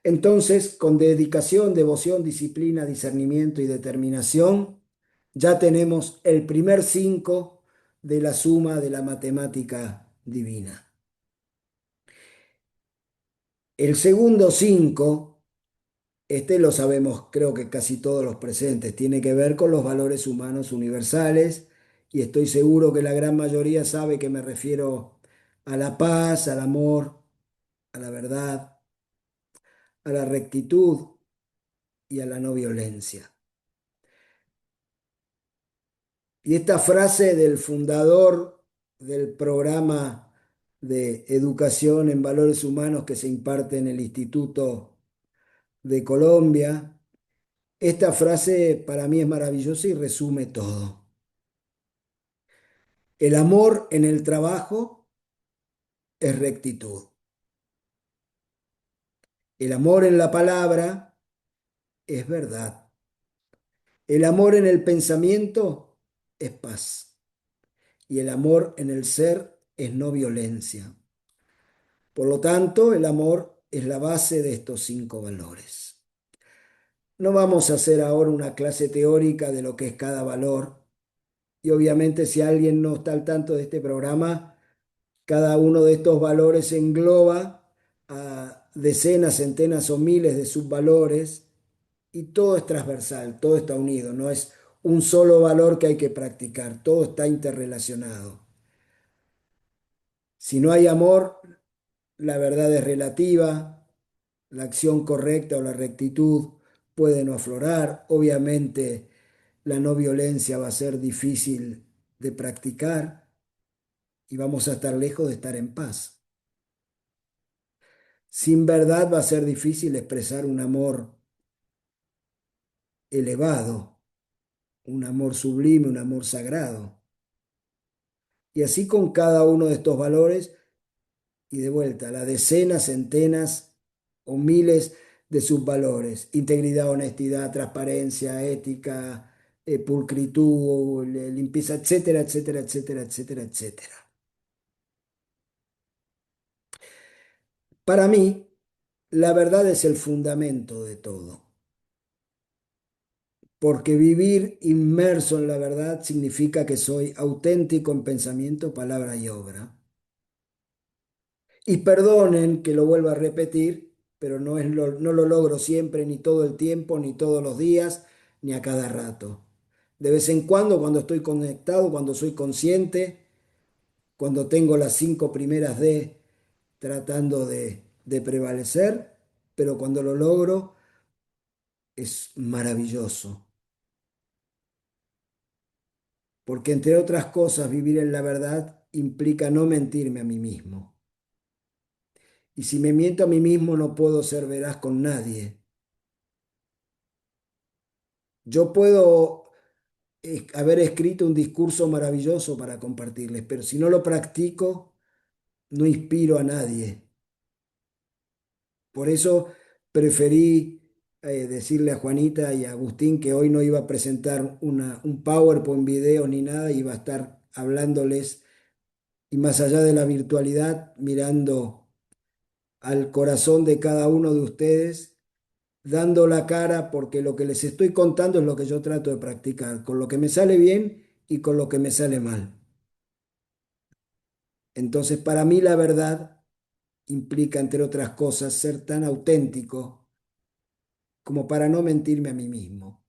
Entonces, con dedicación, devoción, disciplina, discernimiento y determinación, ya tenemos el primer 5 de la suma de la matemática divina. El segundo 5, este lo sabemos, creo que casi todos los presentes, tiene que ver con los valores humanos universales y estoy seguro que la gran mayoría sabe que me refiero a la paz, al amor, a la verdad, a la rectitud y a la no violencia. Y esta frase del fundador del programa de educación en valores humanos que se imparte en el Instituto de Colombia, esta frase para mí es maravillosa y resume todo. El amor en el trabajo es rectitud. El amor en la palabra es verdad. El amor en el pensamiento es paz. Y el amor en el ser es no violencia. Por lo tanto, el amor es la base de estos 5 valores. No vamos a hacer ahora una clase teórica de lo que es cada valor. Y obviamente si alguien no está al tanto de este programa, cada uno de estos valores engloba a decenas, centenas o miles de subvalores y todo es transversal, todo está unido, no es un solo valor que hay que practicar, todo está interrelacionado. Si no hay amor, la verdad es relativa, la acción correcta o la rectitud puede no aflorar. Obviamente, la no violencia va a ser difícil de practicar y vamos a estar lejos de estar en paz. Sin verdad va a ser difícil expresar un amor elevado, un amor sublime, un amor sagrado. Y así con cada uno de estos valores y de vuelta, las decenas, centenas o miles de subvalores: integridad, honestidad, transparencia, ética, pulcritud, limpieza, etcétera, etcétera, etcétera, etcétera, etcétera. Para mí, la verdad es el fundamento de todo, porque vivir inmerso en la verdad significa que soy auténtico en pensamiento, palabra y obra. Y perdonen que lo vuelva a repetir, pero no lo logro siempre, ni todo el tiempo, ni todos los días, ni a cada rato. De vez en cuando estoy conectado, cuando soy consciente, cuando tengo las 5 primeras D tratando de prevalecer, pero cuando lo logro es maravilloso. Porque entre otras cosas, vivir en la verdad implica no mentirme a mí mismo. Y si me miento a mí mismo, no puedo ser veraz con nadie. Yo puedo haber escrito un discurso maravilloso para compartirles, pero si no lo practico, no inspiro a nadie. Por eso preferí decirle a Juanita y a Agustín que hoy no iba a presentar un PowerPoint, video ni nada, iba a estar hablándoles y más allá de la virtualidad, mirando al corazón de cada uno de ustedes, dando la cara, porque lo que les estoy contando es lo que yo trato de practicar, con lo que me sale bien y con lo que me sale mal. Entonces, para mí la verdad implica, entre otras cosas, ser tan auténtico como para no mentirme a mí mismo,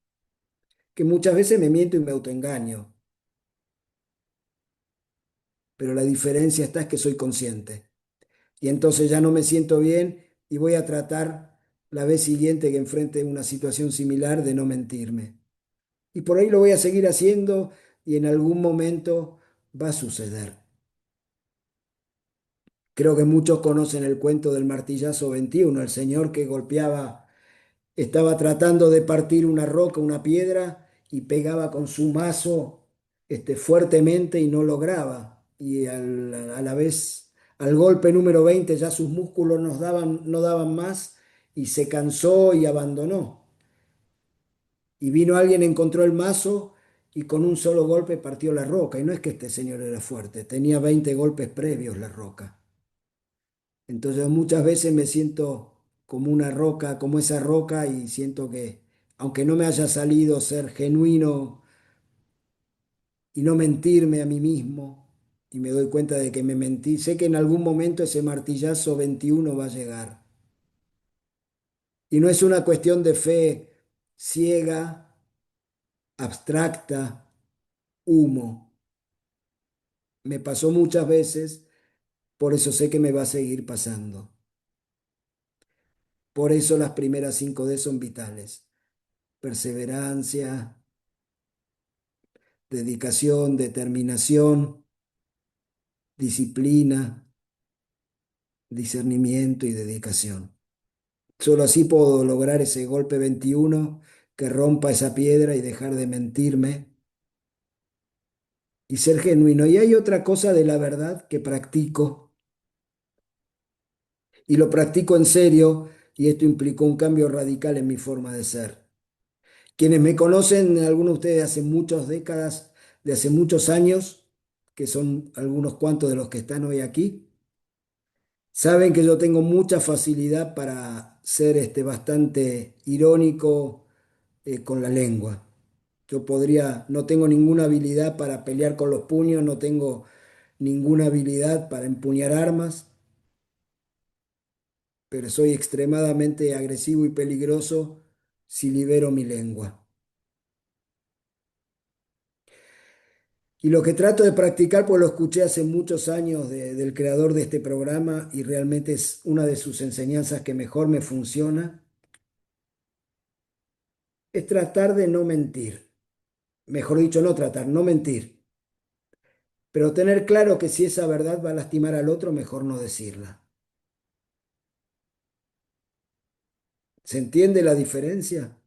que muchas veces me miento y me autoengaño, pero la diferencia está es que soy consciente y entonces ya no me siento bien y voy a tratar la vez siguiente que enfrente una situación similar de no mentirme. Y por ahí lo voy a seguir haciendo y en algún momento va a suceder. Creo que muchos conocen el cuento del martillazo 21, el señor que golpeaba, estaba tratando de partir una roca, una piedra, y pegaba con su mazo fuertemente y no lograba. Y a la vez, al golpe número 20 ya sus músculos no daban más y se cansó y abandonó. Y vino alguien, encontró el mazo y con un solo golpe partió la roca. Y no es que este señor era fuerte, tenía 20 golpes previos la roca. Entonces muchas veces me siento como una roca, como esa roca, y siento que, aunque no me haya salido ser genuino y no mentirme a mí mismo, y me doy cuenta de que me mentí, sé que en algún momento ese martillazo 21 va a llegar. Y no es una cuestión de fe ciega, abstracta, humo. Me pasó muchas veces, por eso sé que me va a seguir pasando. Por eso las primeras 5D son vitales. Perseverancia, dedicación, determinación, disciplina, discernimiento y dedicación. Solo así puedo lograr ese golpe 21 que rompa esa piedra y dejar de mentirme y ser genuino. Y hay otra cosa de la verdad que practico y lo practico en serio, y esto implicó un cambio radical en mi forma de ser. Quienes me conocen, algunos de ustedes hace muchas décadas, de hace muchos años, que son algunos cuantos de los que están hoy aquí, saben que yo tengo mucha facilidad para ser bastante irónico con la lengua. Yo podría, no tengo ninguna habilidad para pelear con los puños, no tengo ninguna habilidad para empuñar armas, pero soy extremadamente agresivo y peligroso si libero mi lengua. Y lo que trato de practicar, pues lo escuché hace muchos años del creador de este programa y realmente es una de sus enseñanzas que mejor me funciona, es tratar de no mentir. Mejor dicho, no tratar, no mentir. Pero tener claro que si esa verdad va a lastimar al otro, mejor no decirla. ¿Se entiende la diferencia?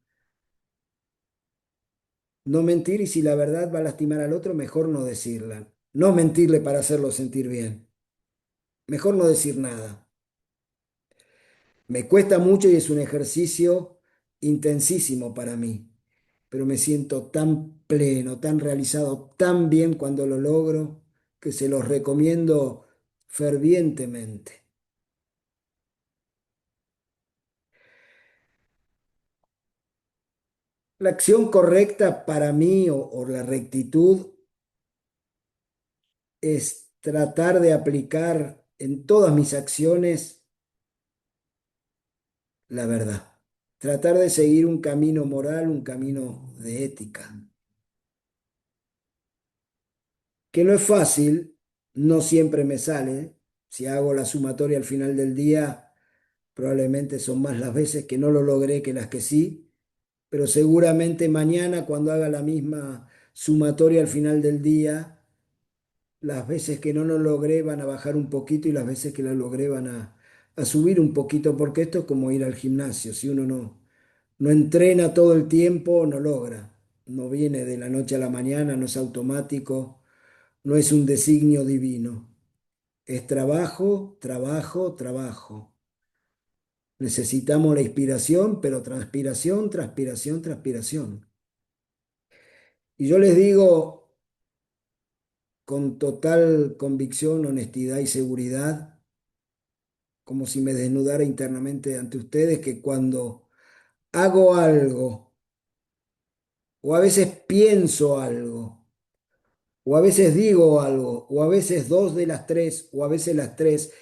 No mentir, y si la verdad va a lastimar al otro, mejor no decirla. No mentirle para hacerlo sentir bien. Mejor no decir nada. Me cuesta mucho y es un ejercicio intensísimo para mí, pero me siento tan pleno, tan realizado, tan bien cuando lo logro, que se los recomiendo fervientemente. La acción correcta para mí o la rectitud es tratar de aplicar en todas mis acciones la verdad. Tratar de seguir un camino moral, un camino de ética. Que no es fácil, no siempre me sale. Si hago la sumatoria al final del día, probablemente son más las veces que no lo logré que las que sí, pero seguramente mañana cuando haga la misma sumatoria al final del día, las veces que no lo logré van a bajar un poquito y las veces que lo logré van a a subir un poquito, porque esto es como ir al gimnasio. Si uno no entrena todo el tiempo, no logra. No viene de la noche a la mañana, no es automático, no es un designio divino. Es trabajo, trabajo, trabajo. Necesitamos la inspiración, pero transpiración, transpiración, transpiración. Y yo les digo con total convicción, honestidad y seguridad, como si me desnudara internamente ante ustedes, que cuando hago algo, o a veces pienso algo, o a veces digo algo, o a veces dos de las tres, o a veces las tres,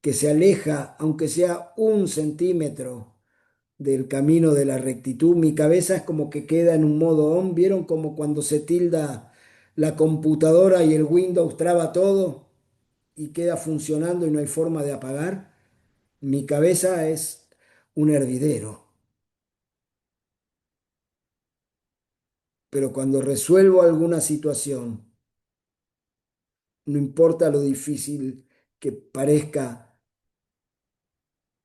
que se aleja, aunque sea 1 centímetro del camino de la rectitud, mi cabeza es como que queda en un modo on. ¿Vieron como cuando se tilda la computadora y el Windows traba todo y queda funcionando y no hay forma de apagar? Mi cabeza es un hervidero, pero cuando resuelvo alguna situación, no importa lo difícil que parezca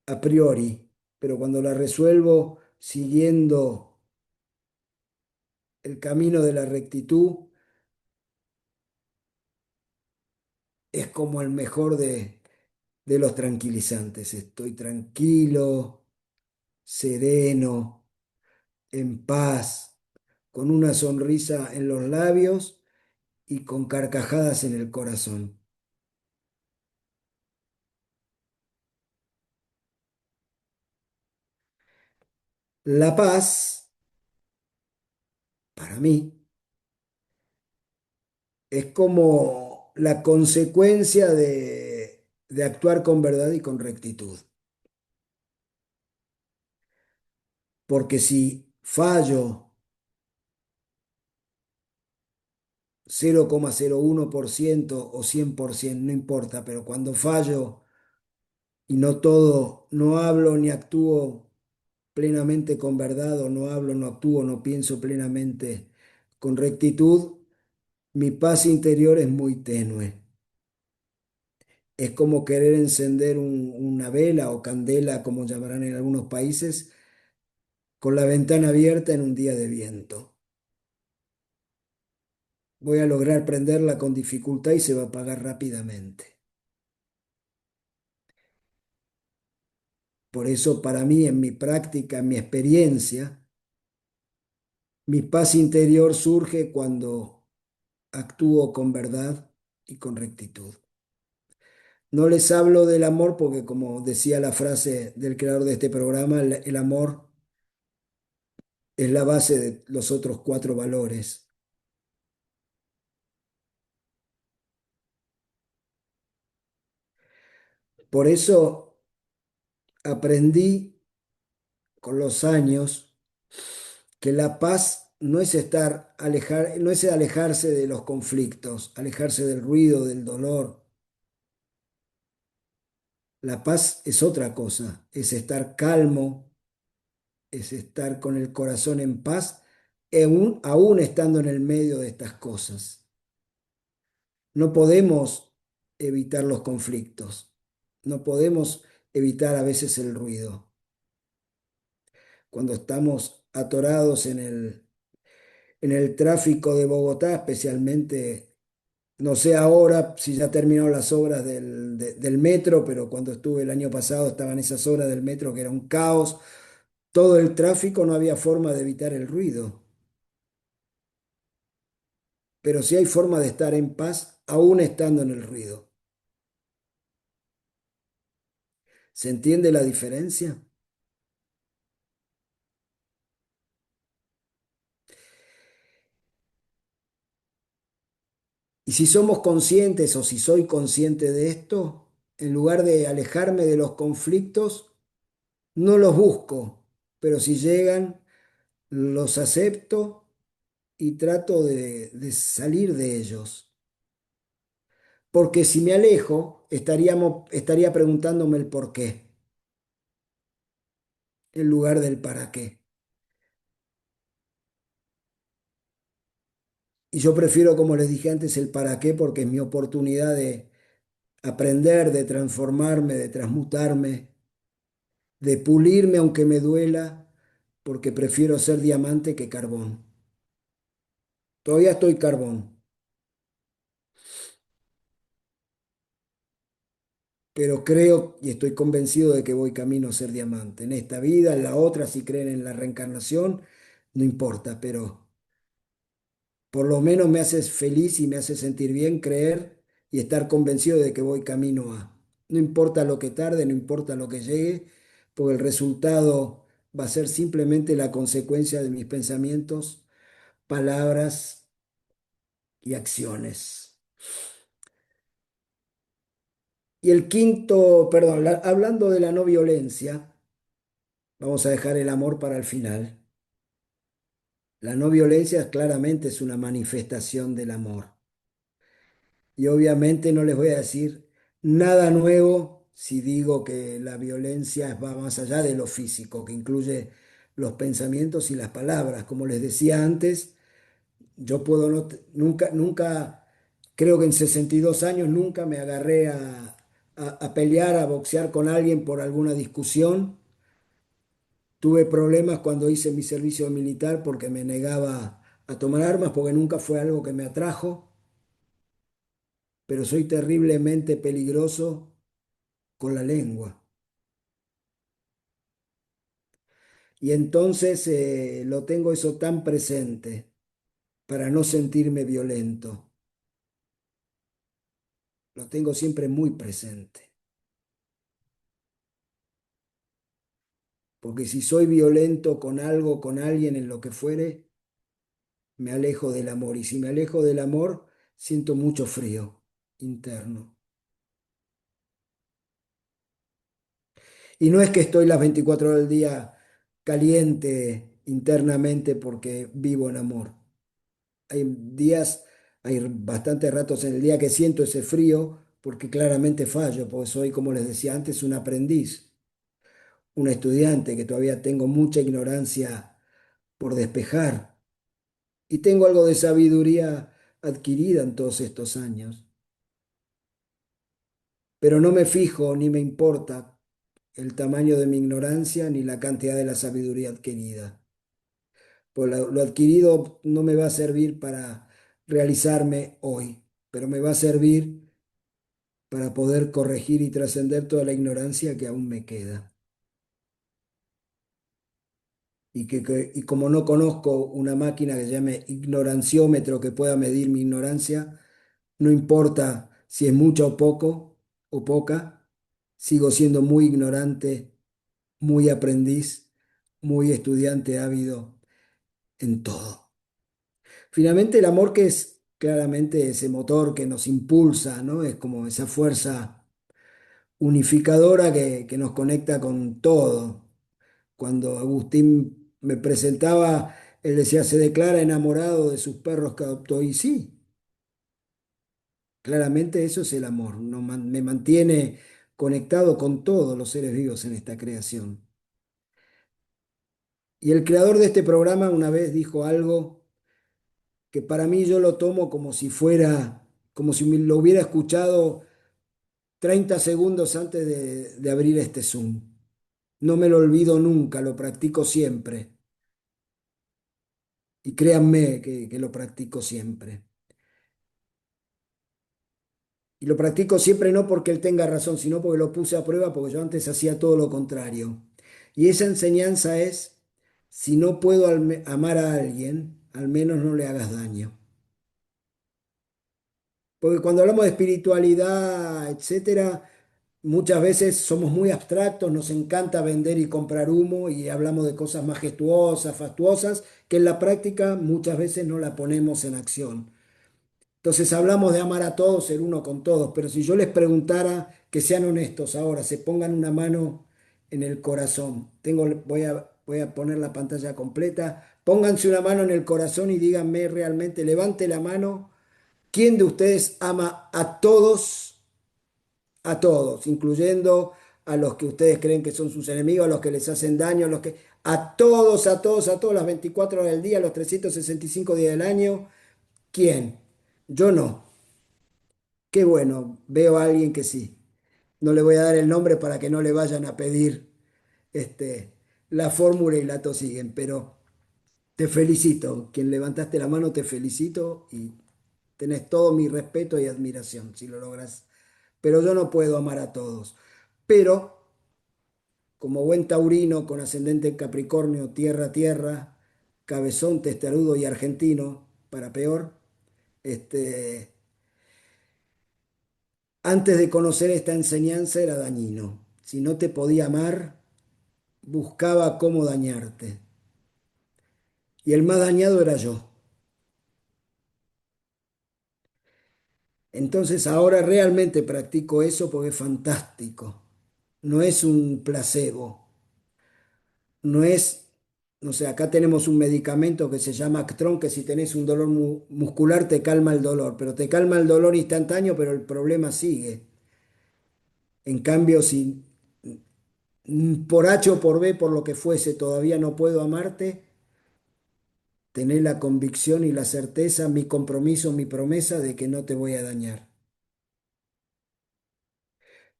a priori, pero cuando la resuelvo siguiendo el camino de la rectitud, es como el mejor de los tranquilizantes. Estoy tranquilo, sereno, en paz, con una sonrisa en los labios y con carcajadas en el corazón. La paz, para mí, es como la consecuencia de actuar con verdad y con rectitud. Porque si fallo 0,01% o 100%, no importa, pero cuando fallo y no todo, no hablo ni actúo plenamente con verdad, o no hablo, no actúo, no pienso plenamente con rectitud, mi paz interior es muy tenue. Es como querer encender una vela o candela, como llamarán en algunos países, con la ventana abierta en un día de viento. Voy a lograr prenderla con dificultad y se va a apagar rápidamente. Por eso, para mí, en mi práctica, en mi experiencia, mi paz interior surge cuando actúo con verdad y con rectitud. No les hablo del amor porque, como decía la frase del creador de este programa, el amor es la base de los otros 4 valores. Por eso aprendí con los años que la paz no es alejarse de los conflictos, alejarse del ruido, del dolor. La paz es otra cosa, es estar calmo, es estar con el corazón en paz, aún estando en el medio de estas cosas. No podemos evitar los conflictos, no podemos evitar a veces el ruido. Cuando estamos atorados en el tráfico de Bogotá, especialmente, no sé ahora si ya terminaron las obras del metro, pero cuando estuve el año pasado estaban esas obras del metro que era un caos, todo el tráfico, no había forma de evitar el ruido. Pero sí hay forma de estar en paz aún estando en el ruido. ¿Se entiende la diferencia? Y si somos conscientes, o si soy consciente de esto, en lugar de alejarme de los conflictos, no los busco, pero si llegan, los acepto y trato de salir de ellos. Porque si me alejo, estaría preguntándome el por qué, en lugar del para qué. Y yo prefiero, como les dije antes, el para qué, porque es mi oportunidad de aprender, de transformarme, de transmutarme, de pulirme aunque me duela, porque prefiero ser diamante que carbón. Todavía estoy carbón, pero creo y estoy convencido de que voy camino a ser diamante. En esta vida, en la otra, si creen en la reencarnación, no importa, pero por lo menos me hace feliz y me hace sentir bien creer y estar convencido de que voy camino a. No importa lo que tarde, no importa lo que llegue, porque el resultado va a ser simplemente la consecuencia de mis pensamientos, palabras y acciones. Y el quinto, perdón, hablando de la no violencia, vamos a dejar el amor para el final. La no violencia claramente es una manifestación del amor. Y obviamente no les voy a decir nada nuevo si digo que la violencia va más allá de lo físico, que incluye los pensamientos y las palabras. Como les decía antes, yo puedo nunca, creo que en 62 años nunca me agarré a pelear, a boxear con alguien por alguna discusión. Tuve problemas cuando hice mi servicio militar porque me negaba a tomar armas, porque nunca fue algo que me atrajo, pero soy terriblemente peligroso con la lengua. Y entonces lo tengo eso tan presente para no sentirme violento. Lo tengo siempre muy presente. Porque si soy violento con algo, con alguien, en lo que fuere, me alejo del amor. Y si me alejo del amor, siento mucho frío interno. Y no es que estoy las 24 horas del día caliente internamente porque vivo en amor. Hay días, hay bastantes ratos en el día que siento ese frío porque claramente fallo, porque soy, como les decía antes, un aprendiz, un estudiante que todavía tengo mucha ignorancia por despejar y tengo algo de sabiduría adquirida en todos estos años, pero no me fijo ni me importa el tamaño de mi ignorancia ni la cantidad de la sabiduría adquirida. Pues lo adquirido no me va a servir para realizarme hoy, pero me va a servir para poder corregir y trascender toda la ignorancia que aún me queda. Y como no conozco una máquina que se llame ignoranciómetro que pueda medir mi ignorancia, no importa si es mucha o poco o poca, sigo siendo muy ignorante, muy aprendiz, muy estudiante ávido en todo. Finalmente, el amor, que es claramente ese motor que nos impulsa, ¿no? Es como esa fuerza unificadora que nos conecta con todo. Cuando Agustín me presentaba, él decía, se declara enamorado de sus perros que adoptó. Y sí, claramente eso es el amor. Me mantiene conectado con todos los seres vivos en esta creación. Y el creador de este programa una vez dijo algo que para mí yo lo tomo como si fuera, como si me lo hubiera escuchado 30 segundos antes de abrir este Zoom. No me lo olvido nunca, lo practico siempre. Y créanme que lo practico siempre. Y lo practico siempre no porque él tenga razón, sino porque lo puse a prueba, porque yo antes hacía todo lo contrario. Y esa enseñanza es, si no puedo amar a alguien, al menos no le hagas daño. Porque cuando hablamos de espiritualidad, etcétera, muchas veces somos muy abstractos, nos encanta vender y comprar humo y hablamos de cosas majestuosas, fastuosas, que en la práctica muchas veces no la ponemos en acción. Entonces hablamos de amar a todos, ser uno con todos, pero si yo les preguntara que sean honestos ahora, se pongan una mano en el corazón. Voy a poner la pantalla completa. Pónganse una mano en el corazón y díganme realmente, levante la mano. ¿Quién de ustedes ama a todos, incluyendo a los que ustedes creen que son sus enemigos, a los que les hacen daño, a todos, las 24 horas del día, los 365 días del año? ¿Quién? Yo no. Qué bueno, veo a alguien que sí. No le voy a dar el nombre para que no le vayan a pedir este, la fórmula y la tosiguen, pero te felicito. Quien levantaste la mano, te felicito y tenés todo mi respeto y admiración si lo logras. Pero yo no puedo amar a todos. Pero como buen taurino con ascendente en Capricornio, tierra, tierra, cabezón, testarudo y argentino, para peor, este, antes de conocer esta enseñanza era dañino. Si no te podía amar, buscaba cómo dañarte. Y el más dañado era yo. Entonces ahora realmente practico eso porque es fantástico. No es un placebo. No es, no sé, acá tenemos un medicamento que se llama Actron, que si tenés un dolor muscular te calma el dolor, pero te calma el dolor instantáneo, pero el problema sigue. En cambio, si por H o por B, por lo que fuese, todavía no puedo amarte, tenés la convicción y la certeza, mi compromiso, mi promesa de que no te voy a dañar.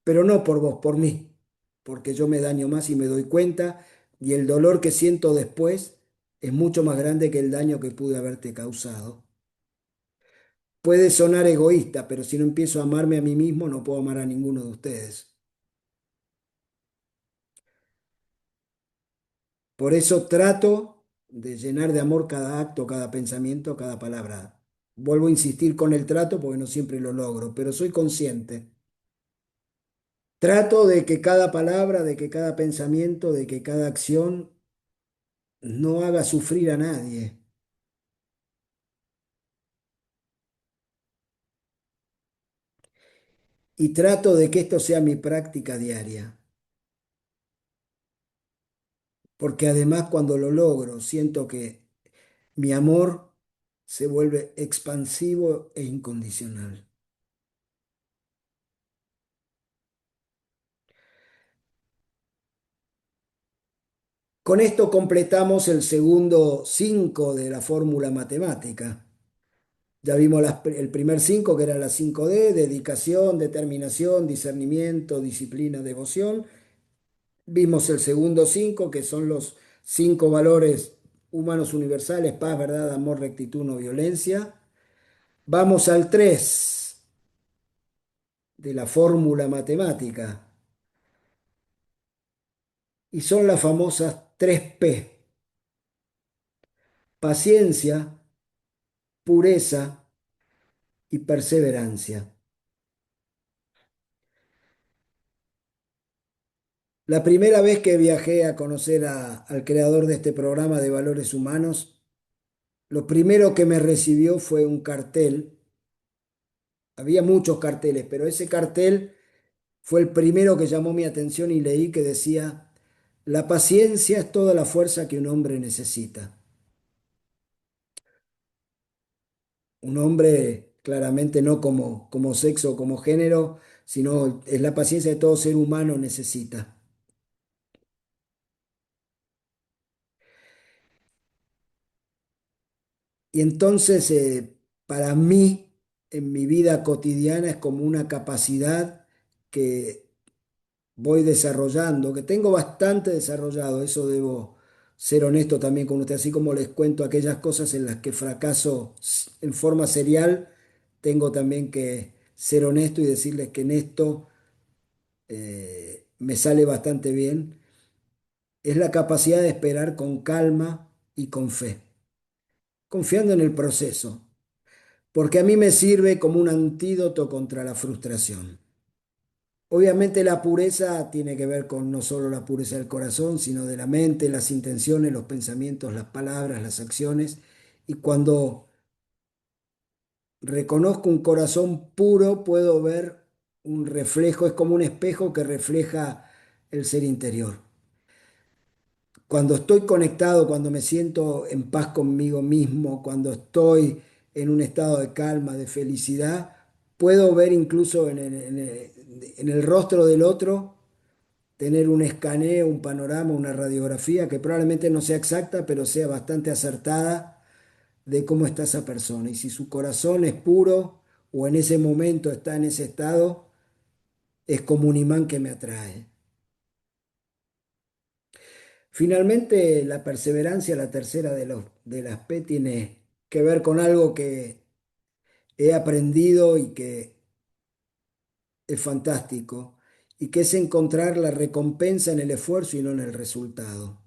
Pero no por vos, por mí, porque yo me daño más y me doy cuenta y el dolor que siento después es mucho más grande que el daño que pude haberte causado. Puede sonar egoísta, pero si no empiezo a amarme a mí mismo, no puedo amar a ninguno de ustedes. Por eso trato de llenar de amor cada acto, cada pensamiento, cada palabra. Vuelvo a insistir con el trato porque no siempre lo logro, pero soy consciente. Trato de que cada palabra, de que cada pensamiento, de que cada acción no haga sufrir a nadie. Y trato de que esto sea mi práctica diaria. Porque además cuando lo logro, siento que mi amor se vuelve expansivo e incondicional. Con esto completamos el segundo 5 de la fórmula matemática. Ya vimos el primer 5 que era la 5D: dedicación, determinación, discernimiento, disciplina, devoción. Vimos el segundo 5 que son los 5 valores humanos universales: paz, verdad, amor, rectitud, no violencia. Vamos al 3 de la fórmula matemática y son las famosas 3P: paciencia, pureza y perseverancia. La primera vez que viajé a conocer al creador de este programa de valores humanos, lo primero que me recibió fue un cartel. Había muchos carteles, pero ese cartel fue el primero que llamó mi atención y leí que decía: la paciencia es toda la fuerza que un hombre necesita. Un hombre claramente no como sexo o como género, sino es la paciencia que todo ser humano necesita. Y entonces, para mí, en mi vida cotidiana, es como una capacidad que voy desarrollando, que tengo bastante desarrollado. Eso debo ser honesto también con usted, así como les cuento aquellas cosas en las que fracaso en forma serial, tengo también que ser honesto y decirles que en esto me sale bastante bien. Es la capacidad de esperar con calma y con fe, confiando en el proceso, porque a mí me sirve como un antídoto contra la frustración. Obviamente la pureza tiene que ver con no solo la pureza del corazón, sino de la mente, las intenciones, los pensamientos, las palabras, las acciones. Y cuando reconozco un corazón puro, puedo ver un reflejo, es como un espejo que refleja el ser interior. Cuando estoy conectado, cuando me siento en paz conmigo mismo, cuando estoy en un estado de calma, de felicidad, puedo ver incluso en el rostro del otro, tener un escaneo, un panorama, una radiografía que probablemente no sea exacta, pero sea bastante acertada de cómo está esa persona. Y si su corazón es puro o en ese momento está en ese estado, es como un imán que me atrae. Finalmente, la perseverancia, la tercera de las P, tiene que ver con algo que he aprendido y que es fantástico, y que es encontrar la recompensa en el esfuerzo y no en el resultado.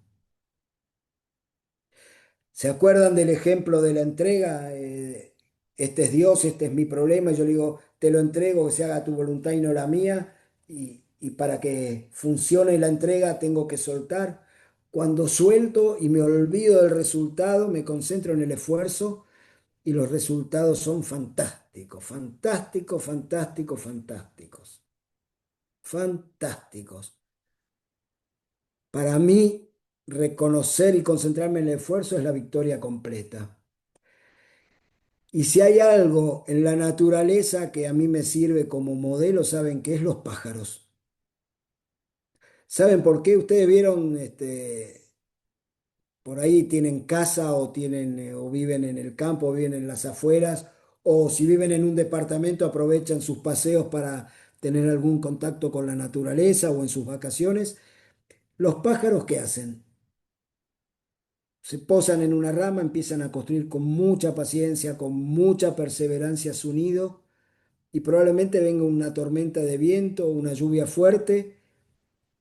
¿Se acuerdan del ejemplo de la entrega? Este es Dios, este es mi problema. Yo le digo, te lo entrego, que se haga tu voluntad y no la mía. Y para que funcione la entrega tengo que soltar. Cuando suelto y me olvido del resultado, me concentro en el esfuerzo y los resultados son fantásticos, fantásticos, fantásticos, fantásticos, fantásticos. Para mí, reconocer y concentrarme en el esfuerzo es la victoria completa. Y si hay algo en la naturaleza que a mí me sirve como modelo, ¿saben qué es? Los pájaros. ¿Saben por qué? Ustedes vieron, por ahí tienen casa o tienen o viven en el campo, o viven en las afueras, o si viven en un departamento aprovechan sus paseos para tener algún contacto con la naturaleza o en sus vacaciones. Los pájaros, ¿qué hacen? Se posan en una rama, empiezan a construir con mucha paciencia, con mucha perseverancia su nido y probablemente venga una tormenta de viento o una lluvia fuerte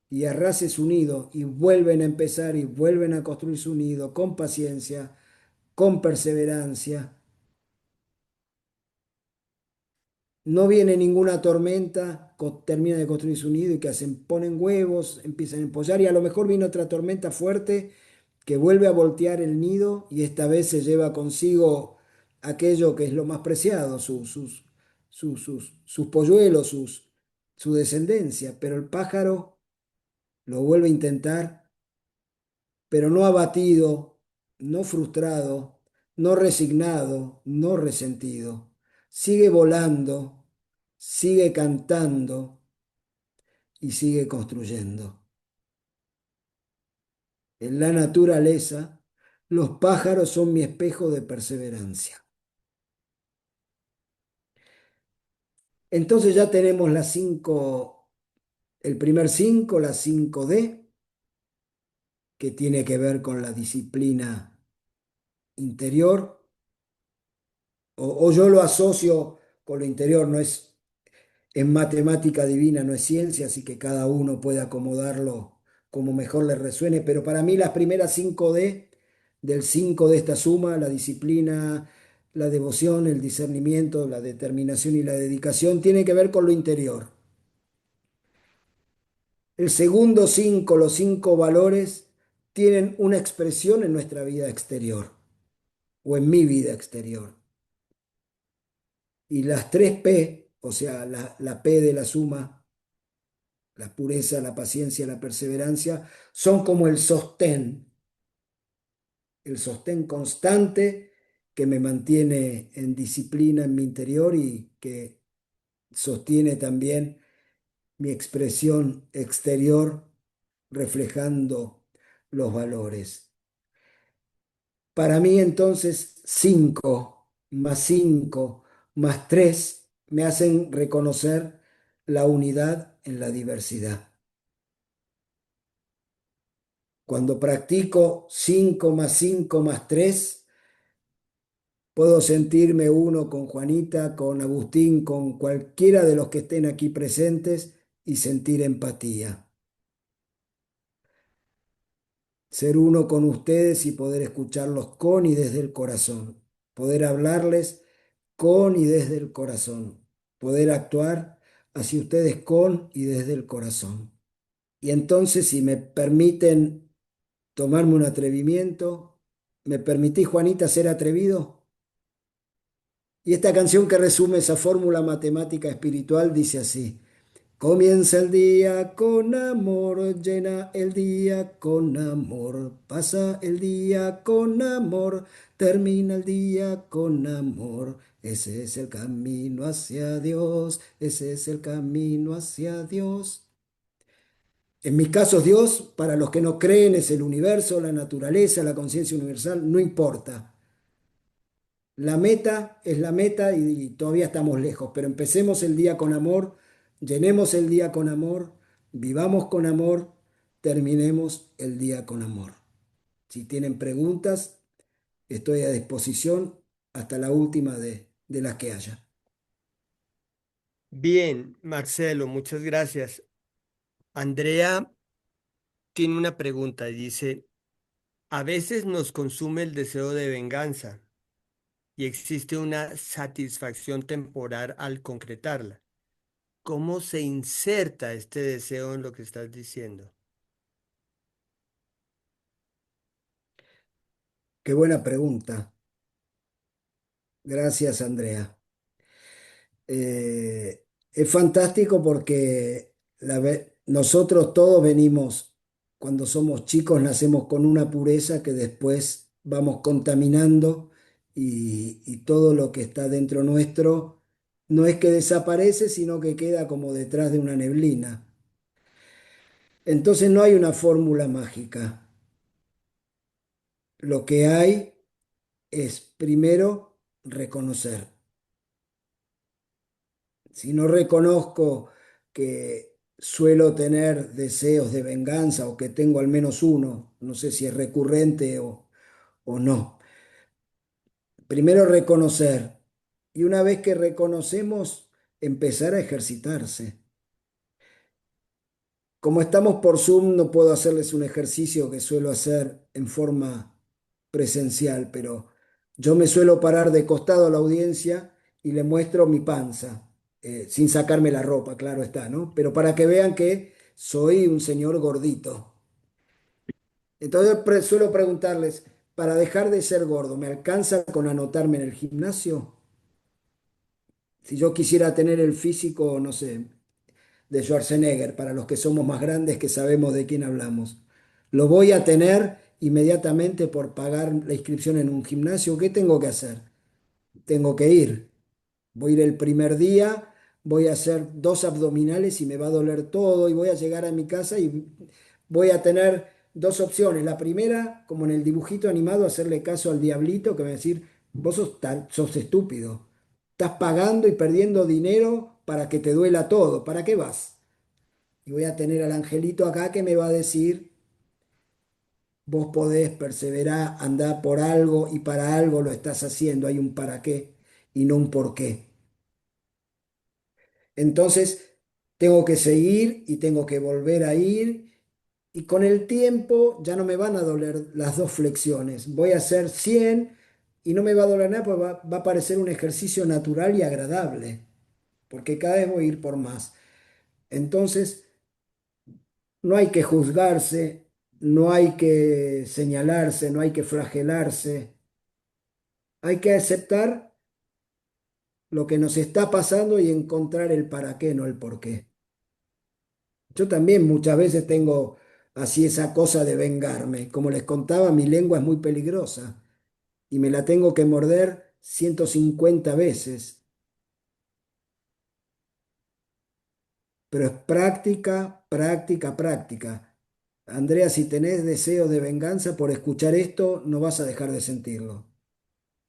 y arrase su nido y vuelven a empezar y vuelven a construir su nido con paciencia, con perseverancia. No viene ninguna tormenta, termina de construir su nido y que hacen, ponen huevos, empiezan a empollar y a lo mejor viene otra tormenta fuerte que vuelve a voltear el nido y esta vez se lleva consigo aquello que es lo más preciado, sus polluelos, su descendencia. Pero el pájaro lo vuelve a intentar, pero no abatido, no frustrado, no resignado, no resentido. Sigue volando, sigue cantando y sigue construyendo. En la naturaleza, los pájaros son mi espejo de perseverancia. Entonces ya tenemos las cinco, el primer cinco, la 5D, que tiene que ver con la disciplina interior, o yo lo asocio con lo interior, no es en matemática divina, no es ciencia, así que cada uno puede acomodarlo como mejor le resuene, pero para mí las primeras 5D, del 5 de esta suma, la disciplina, la devoción, el discernimiento, la determinación y la dedicación, tiene que ver con lo interior. El segundo 5, los 5 valores, tienen una expresión en nuestra vida exterior o en mi vida exterior. Y las 3 P, o sea, la P de la suma, la pureza, la paciencia, la perseverancia, son como el sostén constante que me mantiene en disciplina en mi interior y que sostiene también mi expresión exterior reflejando los valores. Para mí entonces 5 más 5 más 3 me hacen reconocer la unidad en la diversidad. Cuando practico 5 más 5 más 3, puedo sentirme uno con Juanita, con Agustín, con cualquiera de los que estén aquí presentes y sentir empatía. Ser uno con ustedes y poder escucharlos con y desde el corazón. Poder hablarles con y desde el corazón. Poder actuar hacia ustedes con y desde el corazón. Y entonces, si me permiten tomarme un atrevimiento, ¿me permitís, Juanita, ser atrevido? Y esta canción que resume esa fórmula matemática espiritual dice así: comienza el día con amor, llena el día con amor, pasa el día con amor, termina el día con amor. Ese es el camino hacia Dios, ese es el camino hacia Dios. En mi caso, Dios, para los que no creen, es el universo, la naturaleza, la conciencia universal, no importa. La meta es la meta y todavía estamos lejos, pero empecemos el día con amor, llenemos el día con amor, vivamos con amor terminemos el día con amor. Si tienen preguntas, estoy a disposición hasta la última de las que haya. Bien, Marcelo, muchas gracias. Andrea tiene una pregunta y dice, a veces nos consume el deseo de venganza y existe una satisfacción temporal al concretarla. ¿Cómo se inserta este deseo en lo que estás diciendo? Qué buena pregunta. Gracias, Andrea. Es fantástico porque nosotros todos venimos, cuando somos chicos, nacemos con una pureza que después vamos contaminando y todo lo que está dentro nuestro no es que desaparece, sino que queda como detrás de una neblina. Entonces no hay una fórmula mágica. Lo que hay es primero reconocer. Si no reconozco que suelo tener deseos de venganza o que tengo al menos uno, no sé si es recurrente o no. Primero reconocer y una vez que reconocemos, empezar a ejercitarse. Como estamos por Zoom, no puedo hacerles un ejercicio que suelo hacer en forma presencial, pero yo me suelo parar de costado a la audiencia y le muestro mi panza, sin sacarme la ropa, claro está, ¿no? Pero para que vean que soy un señor gordito. Entonces suelo preguntarles, para dejar de ser gordo, ¿me alcanza con anotarme en el gimnasio? Si yo quisiera tener el físico, no sé, de Schwarzenegger, para los que somos más grandes que sabemos de quién hablamos. Lo voy a tener inmediatamente por pagar la inscripción en un gimnasio. ¿Qué tengo que hacer? Tengo que ir. Voy a ir el primer día, voy a hacer 2 abdominales y me va a doler todo y voy a llegar a mi casa y voy a tener dos opciones. La primera, como en el dibujito animado, hacerle caso al diablito que me va a decir, vos sos estúpido. Estás pagando y perdiendo dinero para que te duela todo. ¿Para qué vas? Y voy a tener al angelito acá que me va a decir, vos podés perseverar, andar por algo y para algo lo estás haciendo. Hay un para qué y no un por qué. Entonces, tengo que seguir y tengo que volver a ir. Y con el tiempo ya no me van a doler las dos flexiones. Voy a hacer 100 y no me va a doler nada, porque va a parecer un ejercicio natural y agradable, porque cada vez voy a ir por más. Entonces, no hay que juzgarse, no hay que señalarse, no hay que flagelarse. Hay que aceptar lo que nos está pasando y encontrar el para qué, no el por qué. Yo también muchas veces tengo así esa cosa de vengarme. Como les contaba, mi lengua es muy peligrosa y me la tengo que morder 150 veces, pero es práctica, práctica, práctica. Andrea, si tenés deseo de venganza por escuchar esto, no vas a dejar de sentirlo.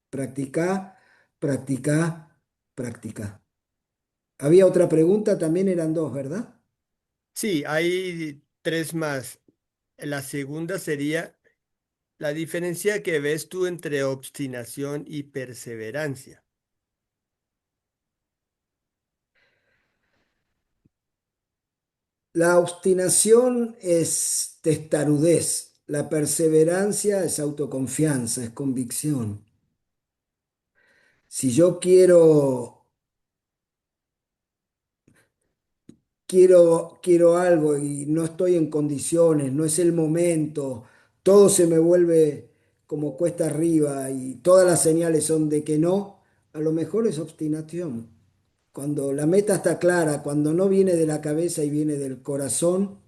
Practica, practica, practica. Había otra pregunta, también eran dos, ¿verdad? Sí, hay tres más. La segunda sería la diferencia que ves tú entre obstinación y perseverancia. La obstinación es testarudez, la perseverancia es autoconfianza, es convicción. Si yo quiero algo y no estoy en condiciones, no es el momento, todo se me vuelve como cuesta arriba y todas las señales son de que no, a lo mejor es obstinación. Cuando la meta está clara, cuando no viene de la cabeza y viene del corazón,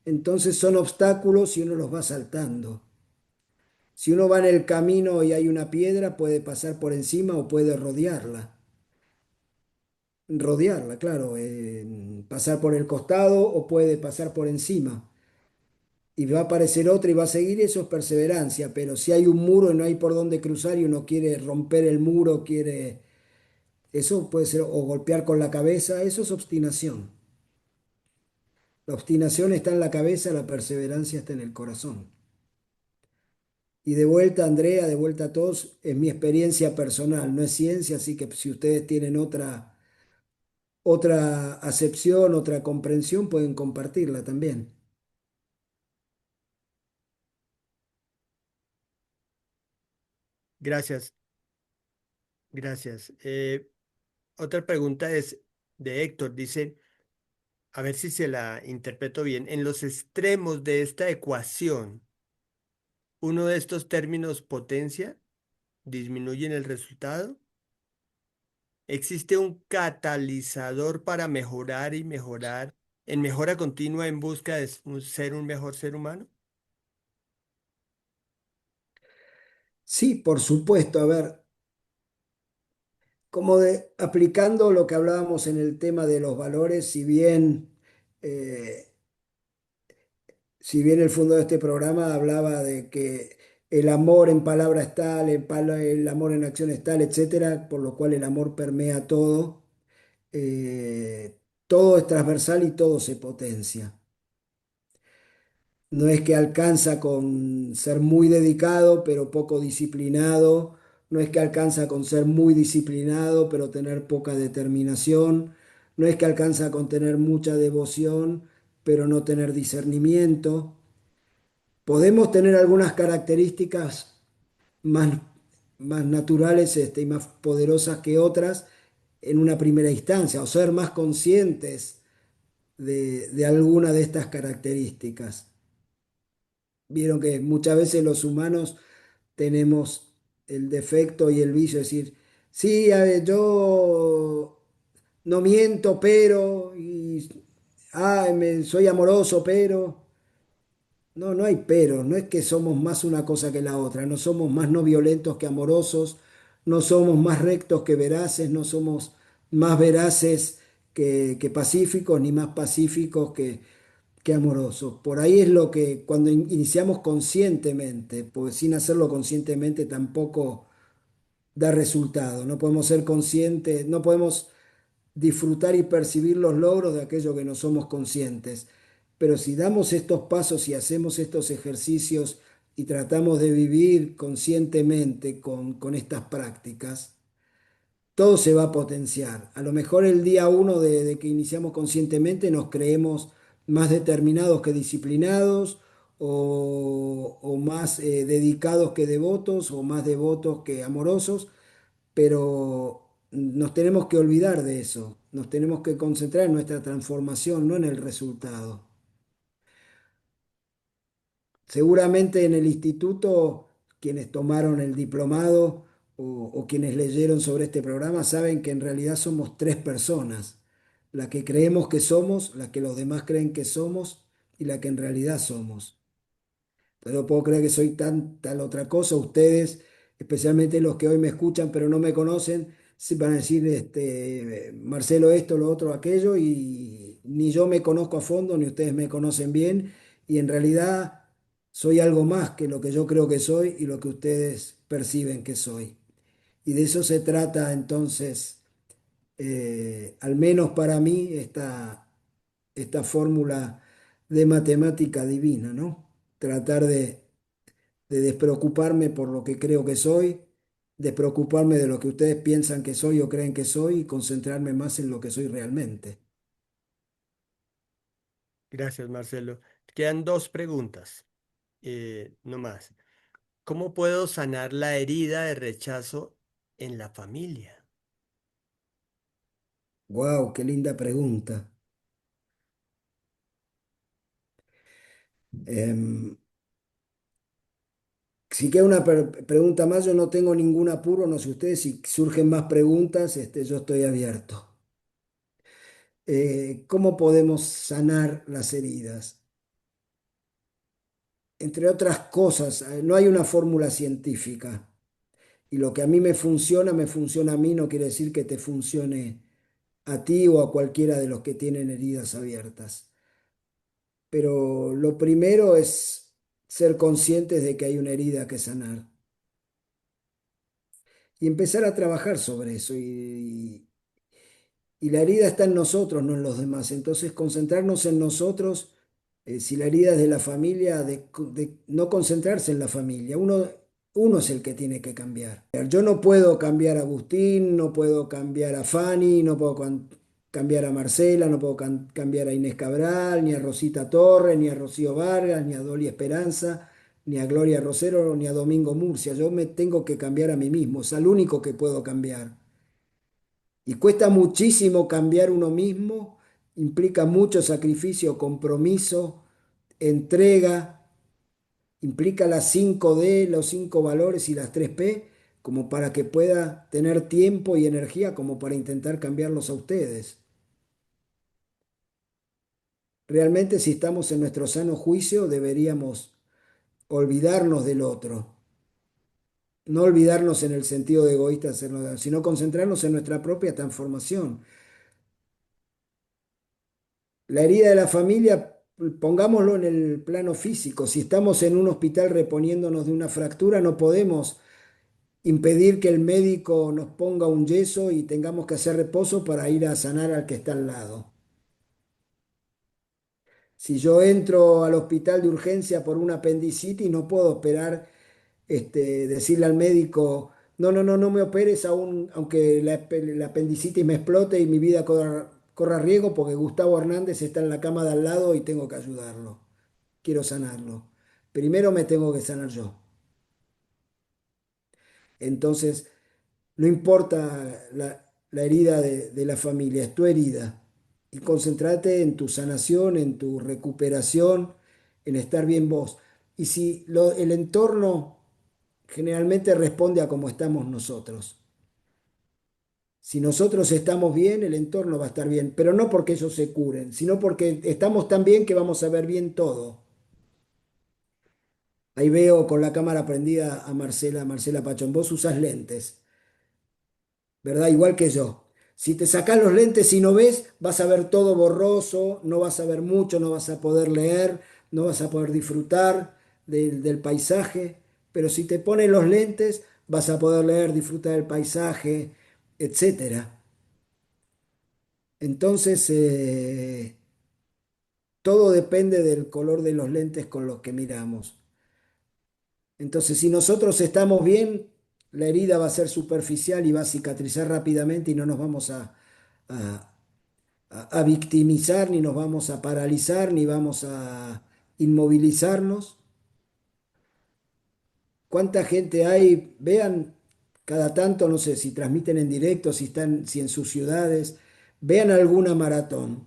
entonces son obstáculos y uno los va saltando. Si uno va en el camino y hay una piedra, puede pasar por encima o puede rodearla. Rodearla, claro, pasar por el costado o puede pasar por encima. Y va a aparecer otra y va a seguir, eso es perseverancia. Pero si hay un muro y no hay por dónde cruzar y uno quiere romper el muro, eso puede ser, o golpear con la cabeza, eso es obstinación. La obstinación está en la cabeza, la perseverancia está en el corazón. Y de vuelta, Andrea, de vuelta a todos, es mi experiencia personal, no es ciencia, así que si ustedes tienen otra acepción, otra comprensión, pueden compartirla también. Gracias, gracias. Otra pregunta es de Héctor. Dice, a ver si se la interpreto bien. En los extremos de esta ecuación, uno de estos términos potencia disminuye en el resultado. ¿Existe un catalizador para mejorar y mejorar en mejora continua en busca de ser un mejor ser humano? Sí, por supuesto. A ver, aplicando lo que hablábamos en el tema de los valores, eh, si bien el fondo de este programa hablaba de que el amor en palabra es tal, el amor en acción es tal, etcétera, por lo cual el amor permea todo, todo es transversal y todo se potencia. No es que alcanza con ser muy dedicado, pero poco disciplinado. No es que alcanza con ser muy disciplinado, pero tener poca determinación. No es que alcanza con tener mucha devoción, pero no tener discernimiento. Podemos tener algunas características más, más naturales, y más poderosas que otras en una primera instancia, o ser más conscientes de alguna de estas características. Vieron que muchas veces los humanos tenemos el defecto y el vicio de decir, sí, a ver, yo no miento, pero, soy amoroso, pero. No, no hay pero, no es que somos más una cosa que la otra, no somos más no violentos que amorosos, no somos más rectos que veraces, no somos más veraces que pacíficos, ni más pacíficos que amorosos. Por ahí es lo que cuando iniciamos conscientemente, porque sin hacerlo conscientemente tampoco da resultado. No podemos ser conscientes, no podemos disfrutar y percibir los logros de aquello que no somos conscientes. Pero si damos estos pasos y hacemos estos ejercicios y tratamos de vivir conscientemente con estas prácticas, todo se va a potenciar. A lo mejor el día uno de que iniciamos conscientemente nos creemos más determinados que disciplinados o más dedicados que devotos o más devotos que amorosos, pero nos tenemos que olvidar de eso, nos tenemos que concentrar en nuestra transformación, no en el resultado. Seguramente en el instituto, quienes tomaron el diplomado o quienes leyeron sobre este programa saben que en realidad somos tres personas, la que creemos que somos, la que los demás creen que somos y la que en realidad somos. Pero no puedo creer que soy tal otra cosa. Ustedes, especialmente los que hoy me escuchan pero no me conocen, sí van a decir, Marcelo esto, lo otro, aquello, y ni yo me conozco a fondo, ni ustedes me conocen bien, y en realidad soy algo más que lo que yo creo que soy y lo que ustedes perciben que soy. Y de eso se trata entonces, al menos para mí, esta fórmula de matemática divina, ¿no? Tratar de despreocuparme por lo que creo que soy, despreocuparme de lo que ustedes piensan que soy o creen que soy y concentrarme más en lo que soy realmente. Gracias, Marcelo. Quedan dos preguntas, no más. ¿Cómo puedo sanar la herida de rechazo en la familia? ¡Wow! ¡Qué linda pregunta! Em, si queda una pregunta más, yo no tengo ningún apuro, no sé ustedes, si surgen más preguntas, yo estoy abierto. ¿Cómo podemos sanar las heridas? Entre otras cosas, no hay una fórmula científica. Y lo que a mí me funciona a mí, no quiere decir que te funcione a ti o a cualquiera de los que tienen heridas abiertas. Pero lo primero es ser conscientes de que hay una herida que sanar y empezar a trabajar sobre eso. Y la herida está en nosotros, no en los demás. Entonces, concentrarnos en nosotros, si la herida es de la familia, de no concentrarse en la familia. Uno es el que tiene que cambiar. Yo no puedo cambiar a Agustín, no puedo cambiar a Fanny, no puedo cambiar a Marcela, no puedo cambiar a Inés Cabral, ni a Rosita Torres, ni a Rocío Vargas, ni a Dolly Esperanza, ni a Gloria Rosero, ni a Domingo Murcia. Yo me tengo que cambiar a mí mismo, es al único que puedo cambiar. Y cuesta muchísimo cambiar uno mismo, implica mucho sacrificio, compromiso, entrega, implica las 5D, los 5 valores y las 3P, como para que pueda tener tiempo y energía como para intentar cambiarlos a ustedes. Realmente, si estamos en nuestro sano juicio, deberíamos olvidarnos del otro. No olvidarnos en el sentido de egoísta, sino concentrarnos en nuestra propia transformación. La herida de la familia, pongámoslo en el plano físico. Si estamos en un hospital reponiéndonos de una fractura, no podemos impedir que el médico nos ponga un yeso y tengamos que hacer reposo para ir a sanar al que está al lado. Si yo entro al hospital de urgencia por una apendicitis, no puedo esperar decirle al médico, no, no, no, no me operes aún, aunque la apendicitis me explote y mi vida corra riesgo, porque Gustavo Hernández está en la cama de al lado y tengo que ayudarlo. Quiero sanarlo. Primero me tengo que sanar yo. Entonces, no importa la herida de la familia, es tu herida. Y concéntrate en tu sanación, en tu recuperación, en estar bien vos. Y si el entorno generalmente responde a cómo estamos nosotros. Si nosotros estamos bien, el entorno va a estar bien, pero no porque ellos se curen, sino porque estamos tan bien que vamos a ver bien todo. Ahí veo con la cámara prendida a Marcela Pachón. Vos usás lentes, ¿verdad? Igual que yo. Si te sacás los lentes y no ves, vas a ver todo borroso, no vas a ver mucho, no vas a poder leer, no vas a poder disfrutar del paisaje. Pero si te pones los lentes, vas a poder leer, disfrutar del paisaje, etcétera. Entonces, todo depende del color de los lentes con los que miramos. Entonces, si nosotros estamos bien, la herida va a ser superficial y va a cicatrizar rápidamente y no nos vamos a, a victimizar, ni nos vamos a paralizar, ni vamos a inmovilizarnos. ¿Cuánta gente hay? Vean cada tanto, no sé si transmiten en directo, si en sus ciudades, vean alguna maratón.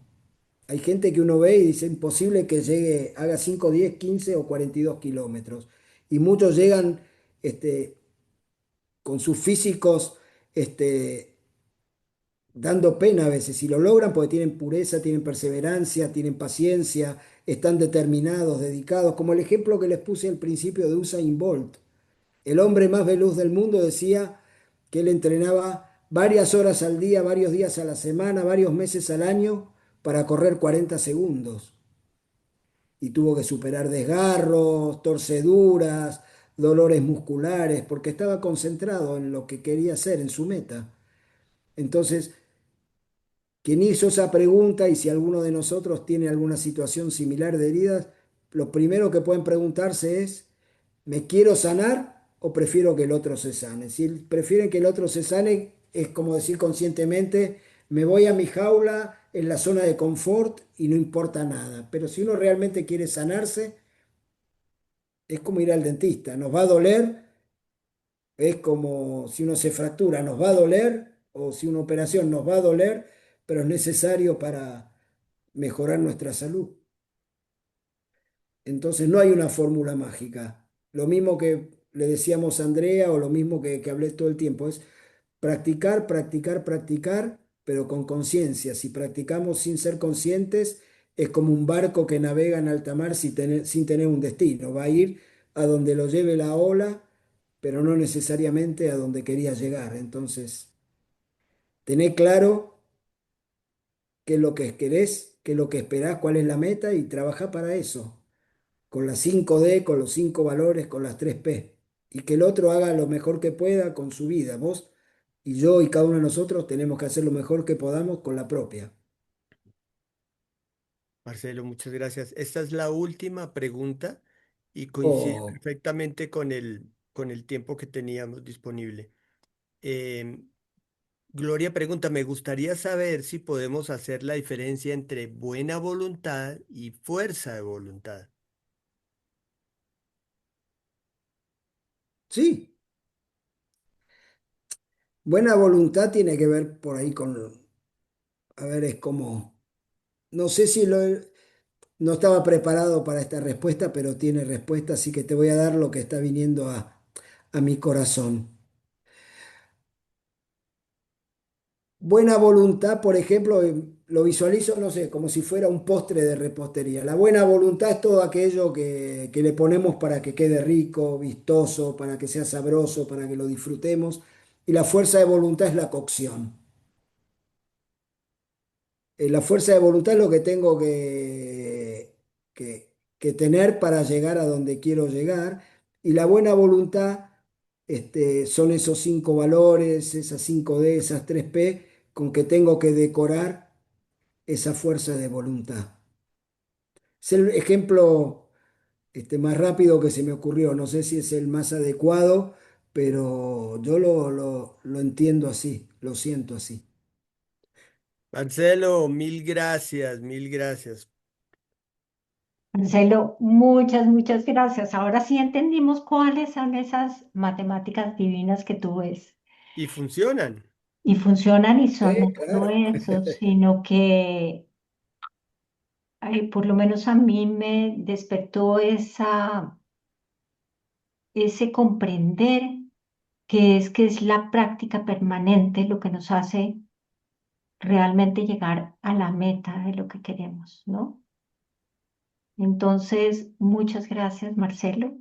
Hay gente que uno ve y dice imposible que llegue, haga 5, 10, 15 o 42 kilómetros. Y muchos llegan con sus físicos dando pena a veces. Y lo logran porque tienen pureza, tienen perseverancia, tienen paciencia, están determinados, dedicados. Como el ejemplo que les puse al principio de Usain Bolt. El hombre más veloz del mundo decía que él entrenaba varias horas al día, varios días a la semana, varios meses al año para correr 40 segundos. Y tuvo que superar desgarros, torceduras, dolores musculares, porque estaba concentrado en lo que quería hacer, en su meta. Entonces, quien hizo esa pregunta, y si alguno de nosotros tiene alguna situación similar de heridas, lo primero que pueden preguntarse es, ¿me quiero sanar o prefiero que el otro se sane? Si prefieren que el otro se sane, es como decir conscientemente, me voy a mi jaula en la zona de confort y no importa nada. Pero si uno realmente quiere sanarse, es como ir al dentista. Nos va a doler, es como si uno se fractura, nos va a doler, o si una operación nos va a doler, pero es necesario para mejorar nuestra salud. Entonces no hay una fórmula mágica. Lo mismo que le decíamos a Andrea o lo mismo que hablé todo el tiempo, es practicar, practicar, practicar, pero con conciencia. Si practicamos sin ser conscientes, es como un barco que navega en alta mar sin tener un destino. Va a ir a donde lo lleve la ola, pero no necesariamente a donde quería llegar. Entonces, tené claro qué es lo que querés, qué es lo que esperás, cuál es la meta y trabajá para eso con las 5D, con los 5 valores, con las 3P. Y que el otro haga lo mejor que pueda con su vida. Vos y yo y cada uno de nosotros tenemos que hacer lo mejor que podamos con la propia. Marcelo, muchas gracias. Esta es la última pregunta y coincide Oh, perfectamente con el tiempo que teníamos disponible. Em, Gloria pregunta, me gustaría saber si podemos hacer la diferencia entre buena voluntad y fuerza de voluntad. sí, buena voluntad tiene que ver por ahí con, a ver, es como, no sé si no estaba preparado para esta respuesta, pero tiene respuesta, así que te voy a dar lo que está viniendo a mi corazón. Buena voluntad, por ejemplo, lo visualizo, no sé, como si fuera un postre de repostería. La buena voluntad es todo aquello que le ponemos para que quede rico, vistoso, para que sea sabroso, para que lo disfrutemos. Y la fuerza de voluntad es la cocción. La fuerza de voluntad es lo que tengo que tener para llegar a donde quiero llegar. Y la buena voluntad, son esos 5 valores, esas 5D, esas 3P, con que tengo que decorar esa fuerza de voluntad. Es el ejemplo, más rápido que se me ocurrió. No sé si es el más adecuado, pero yo lo entiendo así, lo siento así. Marcelo, mil gracias, mil gracias. Marcelo, muchas, muchas gracias. Ahora sí entendimos cuáles son esas matemáticas divinas que tú ves. Y funcionan. Y funcionan y son no solo Claro. eso, sino que por lo menos a mí me despertó ese comprender que es la práctica permanente lo que nos hace realmente llegar a la meta de lo que queremos, ¿no? Entonces, muchas gracias, Marcelo.